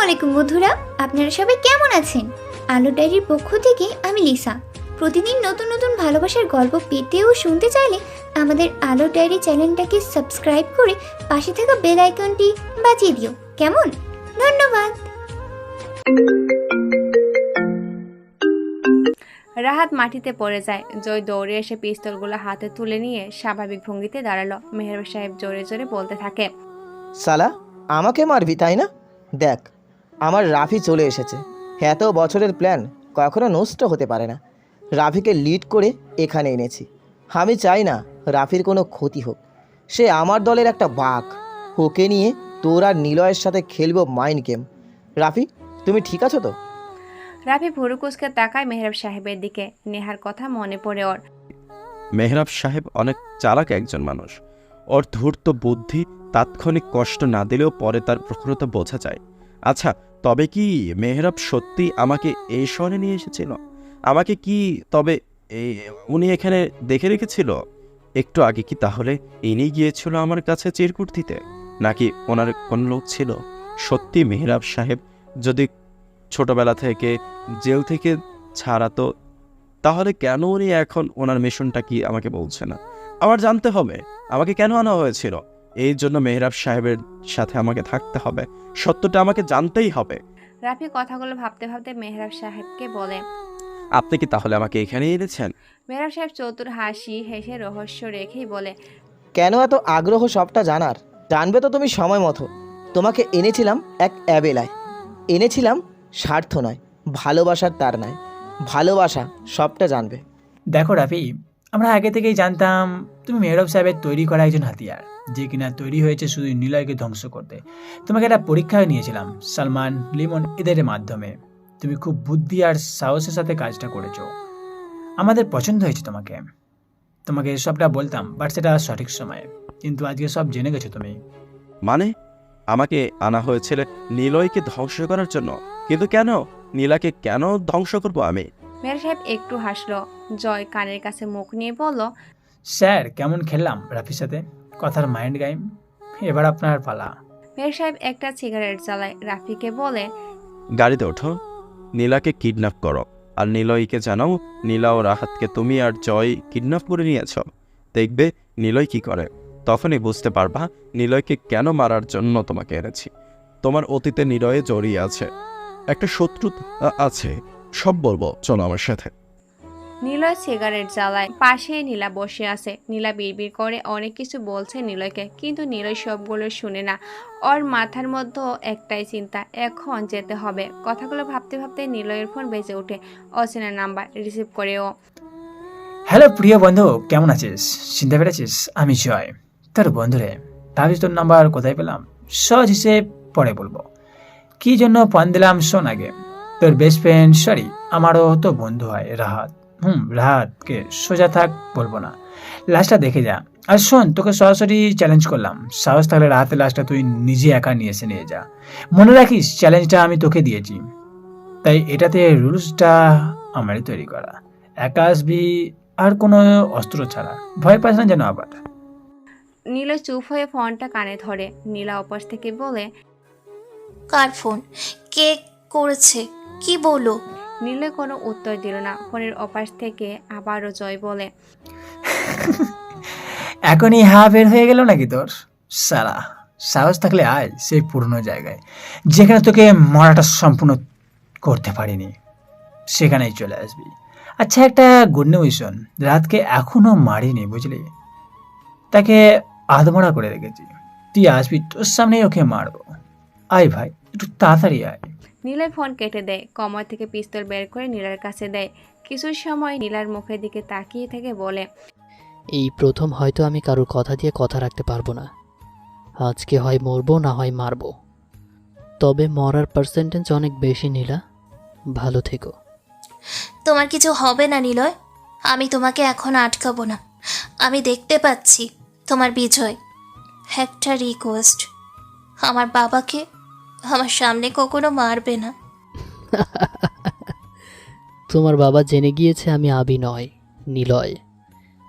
আলাইকুম বন্ধুরা, আপনারা সবাই কেমন আছেন? আলো ডায়েরির পক্ষ থেকে আমি লিসা। প্রতিদিন নতুন নতুন ভালোবাসার গল্প পেতে ও শুনতে চাইলে আমাদের আলো ডায়েরি চ্যানেলটাকে সাবস্ক্রাইব করে পাশে থাকা বেল আইকনটি বাজিয়ে দিও, কেমন? ধন্যবাদ। রাহাত মাটিতে পড়ে যায়। জয় দৌড়ে এসে পিস্তলগুলো হাতে তুলে নিয়ে স্বাভাবিক ভঙ্গিতে দাঁড়ালো। মেহের সাহেব জোরে জোরে বলতে থাকে, সালা, আমাকে মারবি তাই না? দেখ, আমার রাফি চলে এসেছে। এত বছরের প্ল্যান কখনো নষ্ট হতে পারে না। রাফিকে লিড করে এখানে এনেছি। আমি চাই না রাফির কোনো ক্ষতি হোক। সে আমার দলের একটা বাঘ। ওকে নিয়ে তোর আর নিলয়ের সাথে খেলবো মাইন্ড গেম। রাফি, তুমি ঠিক আছো তো? রাফি ভুরু কুচকে তাকায় মেহরাব সাহেবের দিকে। নেহার কথা মনে পড়ে ওর। মেহরাব সাহেব অনেক চালাক একজন মানুষ। ওর ধূর্ত বুদ্ধি তাৎক্ষণিক কষ্ট না দিলেও পরে তার প্রখরতা বোঝা যায়। আচ্ছা, তবে কি মেহরাব সত্যি আমাকে এই শহরে নিয়ে এসেছিল? আমাকে কি তবে উনি এখানে দেখে রেখেছিল? একটু আগে কি তাহলে ইনি গিয়েছিল আমার কাছে চিরকুট দিতে, নাকি ওনার কোন লোক ছিল? সত্যি মেহরাব সাহেব যদি ছোটবেলা থেকে জেল থেকে ছাড়াতো, তাহলে কেন উনি এখন ওনার মিশনটা কি আমাকে বলছে না? আমার জানতে হবে আমাকে কেন আনা হয়েছিল। এই জন্য মেহরাব সাহেবের সাথে আমাকে থাকতে হবে। সত্যটা আমাকে জানতেই হবে। রাফি কথাগুলো ভাবতে ভাবতে মেহরাব সাহেবকে বলে, আপনি কি তাহলে আমাকে এখানে এনেছেন? মেহরাব সাহেব চতুর হাসি হেসে রহস্য রেখেই বলে, কেন এত আগ্রহ সবটা জানার? জানবে তো তুমি সময় মতো। তোমাকে এনেছিলাম এক অ্যাবেলায়। এনেছিলাম স্বার্থ নয়, ভালোবাসার তার নয়, ভালোবাসা সবটা জানবে। দেখো রাফি, আমরা আগে থেকেই জানতাম তুমি মেহরব সাহেবের তৈরি করা একজন হাতিয়ার, যে কিনা তৈরি হয়েছে শুধু নিলয়কে ধ্বংস করতে। তোমাকে একটা পরীক্ষায় নিয়েছিলাম সালমান, লিমন এদের মাধ্যমে। তুমি খুব বুদ্ধি আর সাহসের সাথে কাজটা করেছো। আমাদের পছন্দ হয়েছে তোমাকে। তোমাকে সবটা বলতাম, বাট সেটা সঠিক সময়ে। কিন্তু আজকে সব জেনে গেছো তুমি। মানে আমাকে আনা হয়েছিল নিলয়কে ধ্বংস করার জন্য? কিন্তু কেন? নীলাকে কেন ধ্বংস করবো আমি? মেহরাব সাহেব একটু হাসলো। জয় কানের কাছে মুখ নিয়ে বলল, স্যার, কেমন খেললাম রাফির সাথে কথার মাইন্ড গেম। এবার আপনার পালা। মেহরাব সাহেব একটা সিগারেট জ্বালায়। রাফিকে বলে, গাড়িতে ওঠো, নীলাকে কিডন্যাপ করো, আর নিলয়কে জানাও নীলা ও রাহাতকে তুমি আর জয় কিডন্যাপ করে নিয়েছ। দেখবে নিলয় কি করে, তখনই বুঝতে পারবা নিলয়কে কেন মারার জন্য তোমাকে এনেছি। তোমার অতীতে নিলয়ে জড়িয়ে আছে, একটা শত্রু আছে, সব বলবো, চলো আমার সাথে। নিলয় সিগারেট জ্বালায়। পাশে নীলা বসে আছে। নীলা বিড়বিড় করে অনেক কিছু বলছে নিলয়কে, কিন্তু নিলয় সবগুলো শুনে না। ওর মাথার মধ্যে একটাই চিন্তা, এখন যেতে হবে। কথাগুলো ভাবতে ভাবতে নিলয়ের ফোন বেজে ওঠে। অচেনা নাম্বার। রিসিভ করে ও। হ্যালো প্রিয় বন্ধু, কেমন আছিস? চিনতে পেরেছিস? আমি জয়, তোর বন্ধুরে। ভাবিস তোর নাম্বার কোথায় পেলাম? সহজ হিসেব পরে বলবো। কি জন্য ফোন দিলাম শোন আগে। তোর বেস্ট ফ্রেন্ড, সরি আমারও তো বন্ধু হয়, রাহাত। রাহাতকে সোজা থাক বলবো না, লাশটা দেখে যা। আর শোন, তোকে সরাসরি চ্যালেঞ্জ করলাম। সাহস থাকলে রাহাতের লাশটা তুই নিজে একা নিয়ে এসে নিয়ে যা। মনে রাখিস, চ্যালেঞ্জটা আমি তোকে দিয়েছি, তাই এটাতে রুলসটা আমারই তৈরি করা। একা আসবি, আর কোনো অস্ত্র ছাড়া। ভয় পাস না যেন আবার। নিলয় চুপ হয়ে ফোনটা কানে ধরে। নীলা অপাশ থেকে বলে, কার ফোন? কে করেছে? কি বলো? নিলয় কোনো উত্তর দিল না। ফোনের অপাশ থেকে আবারও জয় বলে, এখনই হা বের হয়ে গেল নাকি তোর? সারা সাহস থাকলে আয় সেই পুরনো জায়গায়, যেখানে তোকে মরাটা সম্পূর্ণ করতে পারিনি, সেখানেই চলে আসবি। আচ্ছা, একটা গুড নিউজ শোন। রাতকে এখনো মারিনি, বুঝলি? তাকে আধমরা করে রেখেছি। তুই আসবি, তোর সামনেই ওকে মারবো। আয় ভাই, একটু তাড়াতাড়ি আয়। নীলয় ফোন কেটে দেয়। কমর থেকে পিস্তল বের করে নীলার কাছে দেয়। কিছু সময় নীলার মুখের দিকে তাকিয়ে থেকে বলে, এই প্রথম হয়তো আমি কারোর কথা দিয়ে কথা রাখতে পারবো না। আজকে হয় মরবো, না হয় মারবো, তবে মরার পার্সেন্টেজ অনেক বেশি। নীলা, ভালো থেকো। তোমার কিছু হবে না নিলয়। আমি তোমাকে এখন আটকাবো না। আমি দেখতে পাচ্ছি তোমার বিজয়। একটা রিকোয়েস্ট, আমার বাবাকে আমার সামনে কখনো মারবে না। তোমার বাবা জেনে গিয়েছে আমি আবি নয়, নিলয়।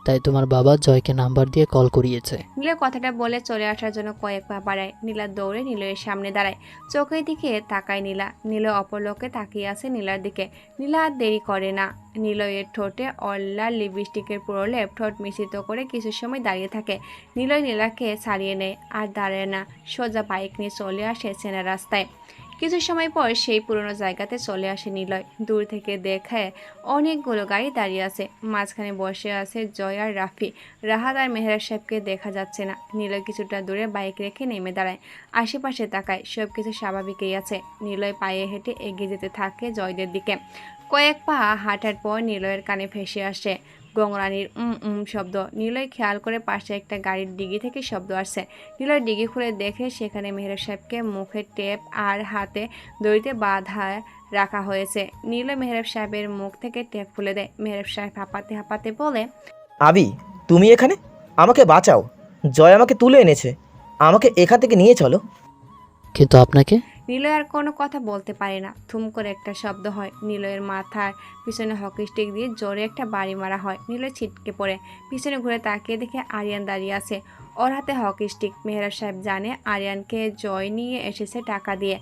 তাই তোমার বাবা জয়কে নাম্বার দিয়ে কল করিয়েছে। নীলা কথাটা বলে চলে আসার জন্য কয়েক পা বাড়ায়। নীলা দৌড়ে নিলয়ের সামনে দাঁড়ায়, চোখের দিকে তাকায় নীলা। নীলয় অপর লোকে তাকিয়ে আছে নীলার দিকে। নীলা আর দেরি করে না, নিলয়ের ঠোঁটে অল্লার লিপস্টিকের প্রলেপ ঠোঁট মিশ্রিত করে কিছু সময় দাঁড়িয়ে থাকে। নিলয় নীলাকে ছাড়িয়ে নেয়, আর দাঁড়ায় না, সোজা বাইক নিয়ে চলে আসে চেনা রাস্তায়। কিছু সময় পর সেই পুরনো জায়গাতে চলে আসে নিলয়। দূর থেকে দেখে অনেকগুলো গাড়ি দাঁড়িয়ে আছে, মাঝখানে বসে আছে জয় আর রাফি। রাহাত আর মেহরাব সাহেবকে দেখা যাচ্ছে না। নিলয় কিছুটা দূরে বাইক রেখে নেমে দাঁড়ায়, আশেপাশে তাকায়, সব কিছু স্বাভাবিকই আছে। নিলয় পায়ে হেঁটে এগিয়ে যেতে থাকে জয়দের দিকে। কয়েক পা হাঁটার পর নিলয়ের কানে ভেসে আসে গংরানির শব্দ। নিলয় খেয়াল করে পাশে একটা গাড়ির ডিগি থেকে শব্দ আসছে। নিলয় ডিগি খুলে দেখে সেখানে মেহরাব সাহেবকে মুখে টেপ আর হাতে দড়িতে বাঁধা রাখা হয়েছে। নিলয় মেহরাব সাহেবের মুখ থেকে টেপ খুলে দেয়। মেহরাব সাহেব হাঁপাতে হাঁপাতে বলে, আবি, তুমি এখানে? আমাকে বাঁচাও, জয় আমাকে তুলে এনেছে, আমাকে এখান থেকে নিয়ে চলো। কিন্তু আপনাকে? নিলয় আর কোনো কথা বলতে পারে না। থুম করে একটা শব্দ হয়, নিলয়ের মাথার পিছনে হকি স্টিক দিয়ে জোরে একটা বাড়ি মারা হয়। নিলয় ছিটকে পড়ে, পিছনে ঘুরে তাকিয়ে দেখে আরিয়ান দাঁড়িয়ে আছে, ওর হাতে হকি স্টিক। মেহরাব সাহেব জানে আরিয়ানকে জয় নিয়ে এসেছে টাকা দিয়ে।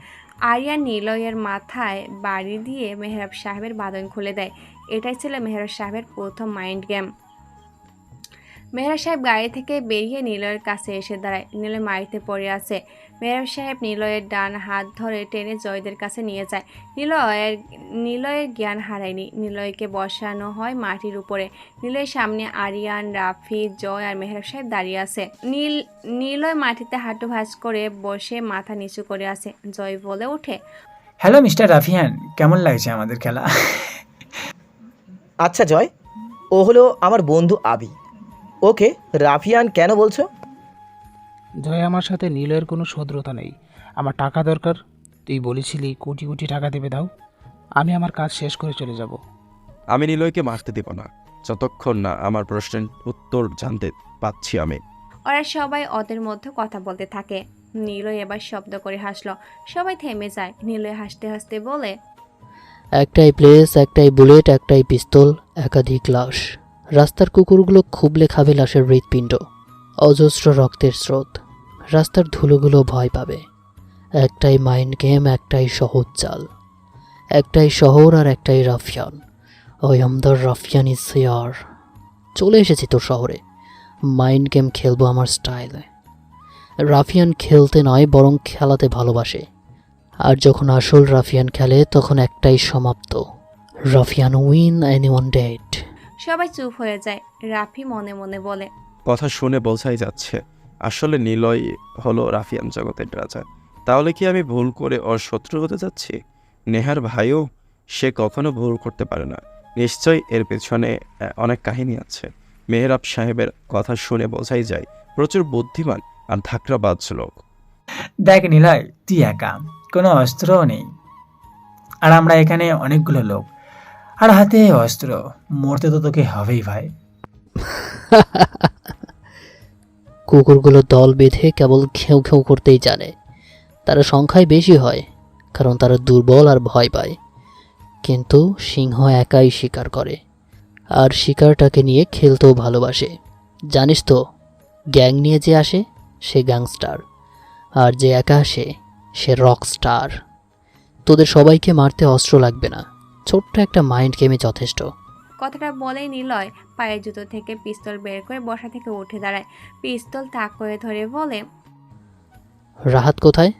আরিয়ান নিলয়ের মাথায় বাড়ি দিয়ে মেহরাব সাহেবের বাঁধন খুলে দেয়। এটাই ছিল মেহরাব সাহেবের প্রথম মাইন্ড গেম। মেহরাব সাহেব গাড়ি থেকে বেরিয়ে নিলয়ের কাছে এসে দাঁড়ায়। নিলয় মাটিতে পড়ে আছে। মেহরাব সাহেব নিলয়ের ডান হাত ধরে টেনে জয়দের কাছে নিয়ে যায়। নিলয়ের জ্ঞান হারায়নি। নিলয়কে বসানো হয় মাটির উপরে। নিলয়ের সামনে আরিয়ান, রাফি, জয় আর মেহরাব সাহেব দাঁড়িয়ে আছে। নিলয় মাটিতে হাঁটু ভাঁজ করে বসে মাথা নিচু করে আছে। জয় বলে ওঠে, হ্যালো মিস্টার রাফিয়ান, কেমন লাগছে আমাদের খেলা? আচ্ছা জয়, ও হলো আমার বন্ধু আবি। ওকে রাফিয়ান কেন বলছো? জয়, আমার সাথে নীলয়ের কোনো শত্রুতা নেই। আমার টাকা দরকার, তুই বলেছিলি কোটি কোটি টাকা দেবে, দাও, আমি আমার কাজ শেষ করে চলে যাব। আমি নিলয়কে মারতে দেব না যতক্ষণ না আমার প্রশ্নের উত্তর জানতে পাচ্ছি আমি। ওরা সবাই ওদের মধ্যে কথা বলতে থাকে। নিলয় এবার শব্দ করে হাসলো। সবাই থেমে যায়। নিলয় হাসতে হাসতে বলে, একটাই প্লেস, একটাই বুলেট, একটাই পিস্তল, একাধিক লাশ। রাস্তার কুকুরগুলো খুবলে খাবে লাশের হৃৎপিণ্ড। অজস্র রক্তের স্রোত। রাস্তার ধুলোগুলো ভয় পাবে। একটাই মাইন্ড গেম, একটাই সহজ চাল। একটাই শহর আর একটাই রাফিয়ান। ওই আমদার রাফিয়ান ইজ হিয়ার। চলে এসেছি তোর শহরে। মাইন্ড গেম খেলবো আমার স্টাইলে। রাফিয়ান খেলতে নয়, বরং খেলাতে ভালোবাসে। আর যখন আসল রাফিয়ান খেলে তখন একটাই সমাপ্ত। রাফিয়ান উইন, এনিওয়ান ডেড। সবাই চুপ হয়ে যায়। রাফি মনে মনে বলে, কথা শুনে বোঝাই যাচ্ছে আসলে নিলয় হলো রাফিয়ান জগতের রাজা। তাহলে কি আমি ভুল করে ওর শত্রু হতে যাচ্ছি? নেহার ভাইও সে কখনো ভুল করতে পারে না। নিশ্চয়ই এর পেছনে অনেক কাহিনী আছে। মেহরাব সাহেবের কথা শুনে বোঝাই যায় প্রচুর বুদ্ধিমান আর ধাকরাবাজ লোক। দেখ নিলয়, তুই একা, কোনো অস্ত্রও নেই, আর আমরা এখানে অনেকগুলো লোক, আর হাতে অস্ত্র। মরতে তো তোকে হবেই ভাই। কুকুরগুলো দল বেঁধে কেবল ঘেউ ঘেউ করতেই জানে। তারা সংখ্যায় বেশি হয়, কারণ তারা দুর্বল আর ভয় পায়। কিন্তু সিংহ একাই শিকার করে, আর শিকারটাকে নিয়ে খেলতেও ভালোবাসে। জানিস তো, গ্যাং নিয়ে যে আসে সে গ্যাংস্টার, আর যে একা আসে সে রক স্টার। তোদের সবাইকে মারতে অস্ত্র লাগবে না, ছোট্ট একটা মাইন্ড গেমে যথেষ্ট। কথাটা বলেই নিলয় পায়ের জুতো থেকে পিস্তল বের করে বসা থেকে উঠে দাঁড়ায়। পিস্তল তাক করে ধরে বলে, রাহাত কোথায়?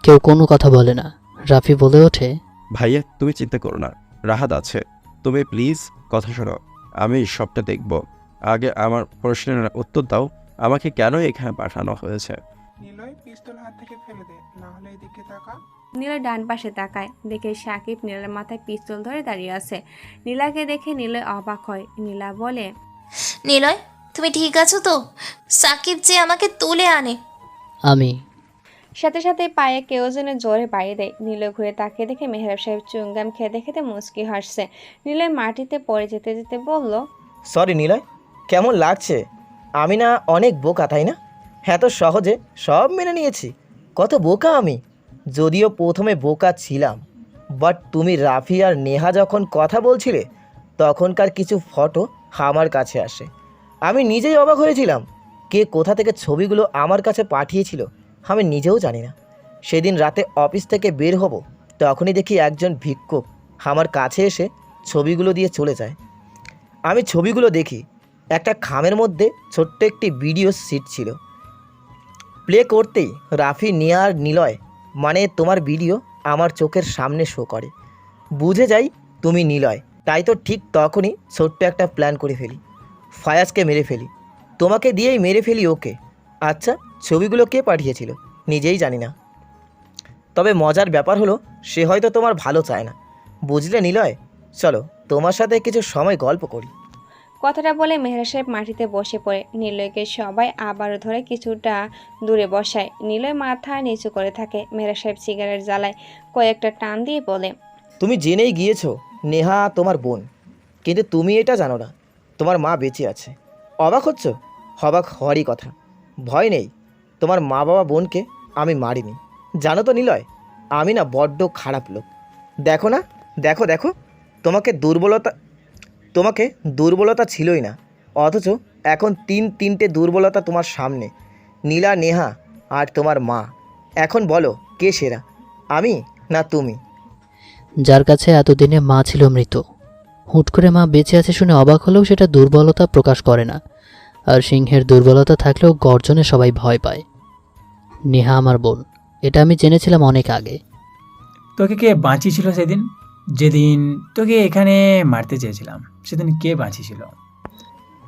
কেউ কোনো কথা বলে না। রাফি বলে ওঠে, ভাইয়া তুমি চিন্তা করো না, রাহাত আছে। তুমি প্লিজ কথা শোনো, আমি সবটা দেখব। আগে আমার প্রশ্নের উত্তর দাও, আমাকে কেন এখানে পাঠানো হয়েছে? নিলয় পিস্তল হাত থেকে ফেলে দে, না হলে এদিকে তাকা। নিলয় ডান পাশে তাকায়, দেখে সাকিব নীলার মাথায় পিস্তল ধরে দাঁড়িয়ে আছে। নীলাকে দেখে নিলয় অবাক হয়। নীলা বলে, নিলয়, তুমি ঠিক আছো তো? সাকিব যে আমাকে তুলে আনে। আমি। সাথে সাথে পায়ে কেউ যেন জোরে বাড়িয়ে দেয়। নিলয় ঘুরে তাকিয়ে দেখে মেহরাব সাহেব চুঙ্গাম খেতে খেতে মুচকি হাসছে। নিলয় মাটিতে পড়ে যেতে যেতে বলল, সরি নিলয়, কেমন লাগছে? আমি না অনেক বোকা, তাই না? এত সহজে সব মেনে নিয়েছি। কত বোকা আমি। যদিও প্রথমে বোকা ছিলাম, বাট তুমি রাফি আর নেহা যখন কথা বলছিলে তখনকার কিছু ফটো আমার কাছে আসে। আমি নিজেই অবাক হয়েছিলাম। কে কোথা থেকে ছবিগুলো আমার কাছে পাঠিয়েছিল আমি নিজেও জানি না। সেদিন রাতে অফিস থেকে বের হব, তখনই দেখি একজন ভিক্ষুক আমার কাছে এসে ছবিগুলো দিয়ে চলে যায়। আমি ছবিগুলো দেখি। একটা খামের মধ্যে ছোট্ট একটি ভিডিও সিট ছিল। প্লে করতেই রাফি, নিয়া আর নিলয় মানে তোমার ভিডিও আমার চোখের সামনে শো করে। বুঝে যাই তুমি নিলয়। তাই তো ঠিক তখনই ছোট্ট একটা প্ল্যান করে ফেলি। ফায়াজকে মেরে ফেলি, তোমাকে দিয়েই মেরে ফেলি ওকে। আচ্ছা, ছবিগুলো কে পাঠিয়েছিল নিজেই জানি না। তবে মজার ব্যাপার হলো সে হয়তো তোমার ভালো চায় না, বুঝলে নিলয়? চলো তোমার সাথে কিছু সময় গল্প করি। কথাটা বলে মেহেরা সাহেব মাটিতে বসে পড়ে। নিলয়কে সবাই আবারও ধরে কিছুটা দূরে বসায়। নিলয় মাথা নিচু করে থাকে। মেহেরা সাহেব সিগারেট জ্বালায়, কয়েকটা টান দিয়ে বলে, তুমি জেনেই গিয়েছো নেহা তোমার বোন, কিন্তু তুমি এটা জানো না তোমার মা বেঁচে আছে। অবাক হচ্ছ? অবাক হওয়ারই কথা। ভয় নেই, তোমার মা বাবা বোনকে আমি মারিনি। জানো তো নিলয়, আমি না বড্ড খারাপ লোক। দেখো না, দেখো দেখো, তোমাকে দুর্বলতা ছিলই না, অথচ এখন তিনটে দুর্বলতা তোমার সামনে। নীলা, নেহা আর তোমার মা। এখন বলো কে সেরা, আমি না তুমি? যার কাছে এতদিনে মা ছিল মৃত, হুট করে মা বেঁচে আছে শুনে অবাক হলেও সেটা দুর্বলতা প্রকাশ করে না। আর সিংহের দুর্বলতা থাকলেও গর্জনে সবাই ভয় পায়। নেহা আমার বোন, এটা আমি জেনেছিলাম অনেক আগে। তোকে কে বাঁচিয়েছিল সেদিন? যেদিন তোকে এখানে মারতে চেয়েছিলাম সেদিন কে বাঁচিয়েছিল?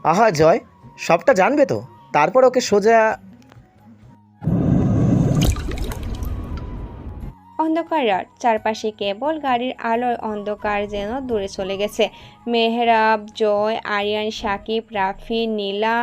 আহা জয়, সবটা জানবে তো, তারপর ওকে সোজা। অন্ধকার রাত, চারপাশে কেবল গাড়ির আলোয় অন্ধকার যেন দূরে চলে গেছে। মেহরাব, জয়, আরিয়ান, সাকিব, রাফি, নীলা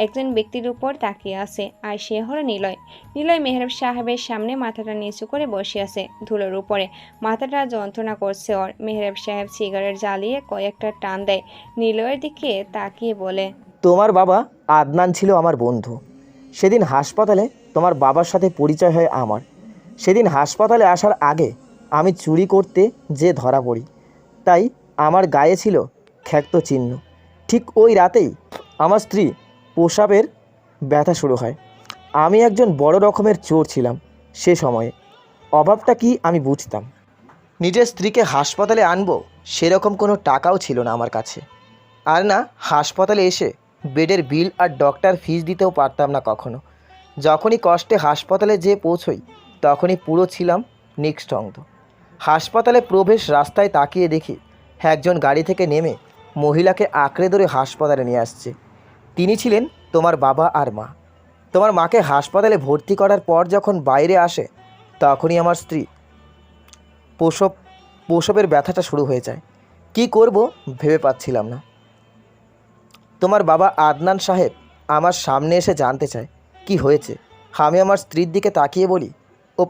একজন ব্যক্তির উপর তাকিয়ে আছে, আর সে হলো নিলয়। নিলয় মেহরাব সাহেবের সামনে মাথাটা নিচু করে বসে আছে ধুলোর উপরে। মাথাটা যন্ত্রণা করছে ওর। মেহরাব সাহেব সিগারেট জ্বালিয়ে কয়েকটা টান দেয়, নিলয়ের দিকে তাকিয়ে বলে, তোমার বাবা আদনান ছিল আমার বন্ধু। সেদিন হাসপাতালে তোমার বাবার সাথে পরিচয় হয় আমার। সেদিন হাসপাতালে আসার আগে আমি চুরি করতে যে ধরা পড়ি, তাই আমার গায়ে ছিল ক্ষত চিহ্ন। ঠিক ওই রাতেই আমার স্ত্রী প্রসাবের ব্যথা শুরু হয়। আমি একজন বড় রকমের চোর ছিলাম সে সময়ে। অভাবটা কি আমি বুঝতাম। নিজের স্ত্রীকে হাসপাতালে আনবো সেরকম কোনো টাকাও ছিল না আমার কাছে। আর না হাসপাতালে এসে বেডের বিল আর ডক্টর ফিস দিতেও পারতাম না কখনো। যখনই কষ্টে হাসপাতালে যেয়ে পৌঁছই তখনই পুরো ছিলাম নিঃসঙ্গ। হাসপাতালে প্রবেশ রাস্তায় তাকিয়ে দেখি একজন গাড়ি থেকে নেমে মহিলাকে আঁকড়ে ধরে হাসপাতালে নিয়ে আসছে। তিনি ছিলেন তোমার বাবা আর মা। তোমার মাকে হাসপাতালে ভর্তি করার পর যখন বাইরে আসে তখনই আমার স্ত্রী প্রসবের ব্যথাটা শুরু হয়ে যায়। কি করব ভেবে পাচ্ছিলাম না। তোমার বাবা আদনান সাহেব আমার সামনে এসে জানতে চায় কি হয়েছে। আমি আমার স্ত্রীর দিকে তাকিয়ে বলি ওর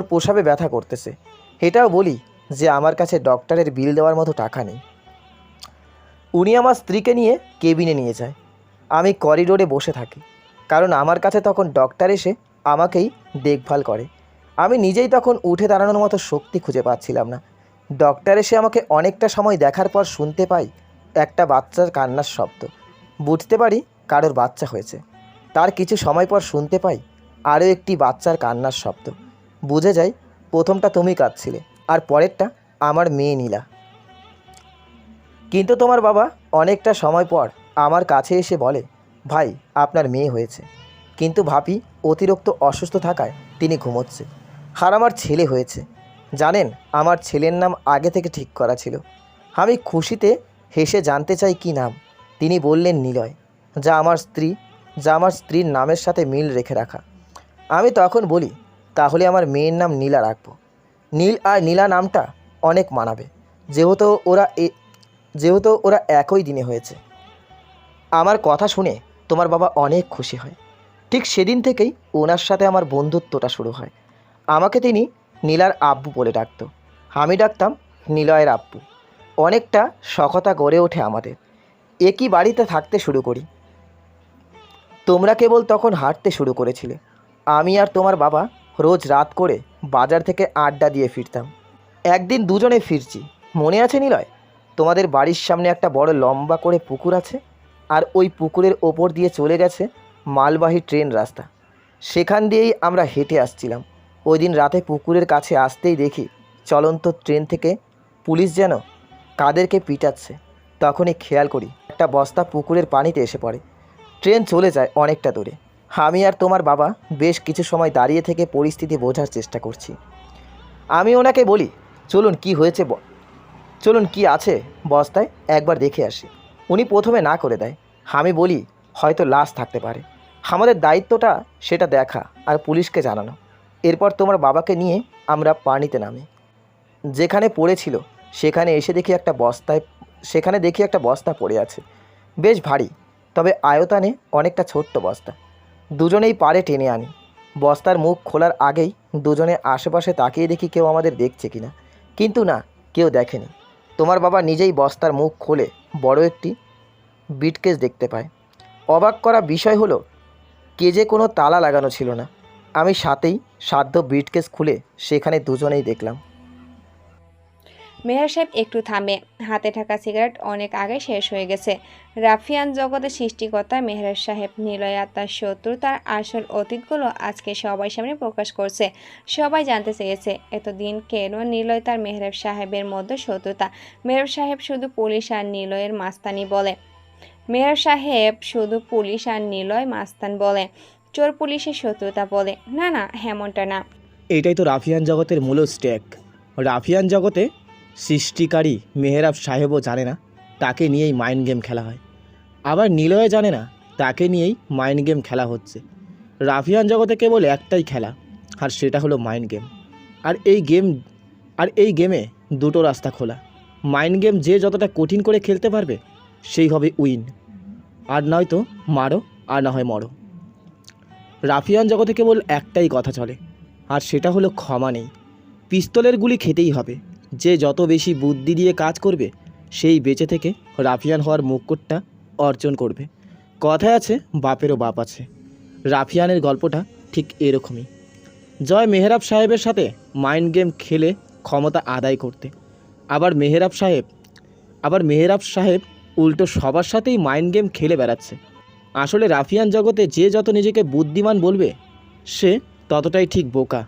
প্রসাবে ব্যথা করতেছে। এটাও বলি যে আমার কাছে ডক্টরের বিল দেওয়ার মতো টাকা নেই। উনি আমার স্ত্রীকে নিয়ে কেবিনে নিয়ে যায়। আমি করিডোরে বসে থাকি, কারণ আমার কাছে তখন ডক্টর এসে আমাকেই দেখভাল করে। আমি নিজেই তখন উঠে দাঁড়ানোর মতো শক্তি খুঁজে পাচ্ছিলাম না। ডক্টর এসে আমাকে অনেকটা সময় দেখার পর শুনতে পাই একটা বাচ্চার কান্নার শব্দ। বুঝতে পারি কারোর বাচ্চা হয়েছে। তার কিছু সময় পর শুনতে পাই আরও একটি বাচ্চার কান্নার শব্দ। বুঝে যাই প্রথমটা তুমি কাঁদছিলে আর পরেরটা আমার মেয়ে নীলা। কিন্তু তোমার বাবা অনেকটা সময় পর আমার কাছে এসে বলে, ভাই আপনার মেয়ে হয়েছে, কিন্তু ভাবি অতিরিক্ত অসুস্থ থাকায় তিনি ঘুমোচ্ছে। আর আমার ছেলে হয়েছে। জানেন, আমার ছেলের নাম আগে থেকে ঠিক করা ছিল। আমি খুশিতে হেসে জানতে চাই কি নাম। তিনি বললেন নিলয়, যা আমার স্ত্রীর নামের সাথে মিল রেখে রাখা। আমি তখন বলি, তাহলে আমার মেয়ের নাম নীলা রাখবো। নীল আর নীলা নামটা অনেক মানাবে, যেহেতু ওরা একই দিনে হয়েছে। আমার কথা শুনে তোমার বাবা অনেক খুশি হয়। ঠিক সেদিন থেকেই ওনার সাথে আমার বন্ধুত্বটা শুরু হয়। আমাকে তিনি নীলার আব্বু বলে ডাকতো, আমি ডাকতাম নিলয়ের আব্বু। অনেকটা সখ্যতা গড়ে ওঠে আমাদের। একই বাড়িতে থাকতে শুরু করি। তোমরা কেবল তখন হাঁটতে শুরু করেছিলে। আমি আর তোমার বাবা রোজ রাত করে বাজার থেকে আড্ডা দিয়ে ফিরতাম। একদিন দুজনে ফিরছি, মনে আছে নিলয়? তোমাদের বাড়ির সামনে একটা বড় লম্বা করে পুকুর আছে। আর ওই পুকুরের ওপর দিয়ে চলে গেছে মালবাহী ট্রেন রাস্তা। সেখান দিয়েই আমরা হেঁটে আসছিলাম। ওই দিন রাতে পুকুরের কাছে আসতেই দেখি চলন্ত ট্রেন থেকে পুলিশ যেন কাদেরকে পিটাচ্ছে। তখনই খেয়াল করি একটা বস্তা পুকুরের পানিতে এসে পড়ে। ট্রেন চলে যায় অনেকটা দূরে। আমি আর তোমার বাবা বেশ কিছু সময় দাঁড়িয়ে থেকে পরিস্থিতি বোঝার চেষ্টা করছি। আমি ওনাকে বলি, চলুন চলুন কি আছে বস্তায় একবার দেখে আসি। উনি প্রথমে না করে দেয়। আমি বলি, হয়তো লাশ থাকতে পারে, আমাদের দায়িত্বটা সেটা দেখা আর পুলিশকে জানানো। এরপর তোমার বাবাকে নিয়ে আমরা পানিতে নামি। যেখানে পড়েছিল সেখানে দেখি একটা বস্তা পড়ে আছে, বেশ ভারী, তবে আয়তনে অনেকটা ছোট্ট বস্তা। দুজনেই পাড়ে টেনে আনি। বস্তার মুখ খোলার আগেই দুজনে আশেপাশে তাকিয়ে দেখি কেউ আমাদের দেখছে কিনা, কিন্তু না, কেউ দেখেনি। তোমার বাবা নিজেই বস্তার মুখ খোলে বড় একটি বিটকেস দেখতে পায়। অবাক করা বিষয় হলো কেজে কোনো তালা লাগানো ছিল না। আমি সাধ্য বিটকেস খুলে সেখানে দুজনেই দেখলাম। মেহের সাহেব একটু থামে। হাতে থাকা সিগারেট অনেক আগে শেষ হয়ে গেছে। রাফিয়ান জগতের সৃষ্টিকর্তা মেহের সাহেব নিলয় আর তার শত্রু তার আসল অতীতগুলো আজকে সবাই সামনে প্রকাশ করছে। সবাই জানতে চেয়েছে এতদিন কেন নিলয় তার মেহের সাহেবের মধ্যে শত্রুতা। মেহের সাহেব শুধু পুলিশ আর নিলয়ের মাস্তানি বলে। মেহের সাহেব শুধু পুলিশ আর নিলয় মাস্তান বলে, চোর পুলিশের শত্রুতা বলে। না না, এমনটা না। এটাই তো রাফিয়ান জগতের মূল স্টেক। রাফিয়ান জগতে সৃষ্টিকারী মেহরাব সাহেবও জানে না তাকে নিয়েই মাইন্ড গেম খেলা হয়, আবার নিলয়ে জানে না তাকে নিয়েই মাইন্ড গেম খেলা হচ্ছে। রাফিয়ান জগতে কেবল একটাই খেলা, আর সেটা হলো মাইন্ড গেম। আর এই গেমে দুটো রাস্তা খোলা। মাইন্ড গেম যে যতটা কঠিন করে খেলতে পারবে সেই হবে উইন, আর নয়তো মারো আর না হয় মরো। রাফিয়ান জগতে কেবল একটাই কথা চলে, আর সেটা হলো ক্ষমা নেই। পিস্তলের গুলি খেতেই হবে। যে যত বেশি বুদ্ধি দিয়ে কাজ করবে সেই বেঁচে থেকে রাফিয়ান হওয়ার মুকুটটা অর্জন করবে। কথায় আছে বাপেরও বাপ আছে। রাফিয়ানের গল্পটা ঠিক এরকমই। জয় মেহরাব সাহেবের সাথে মাইন্ড গেম খেলে ক্ষমতা আদায় করতে, আবার মেহরাব সাহেব উল্টো সবার সাথেই মাইন্ড গেম খেলে বেড়াচ্ছে। আসলে রাফিয়ান জগতে যে যত নিজেকে বুদ্ধিমান বলবে সে ততটাই ঠিক বোকা।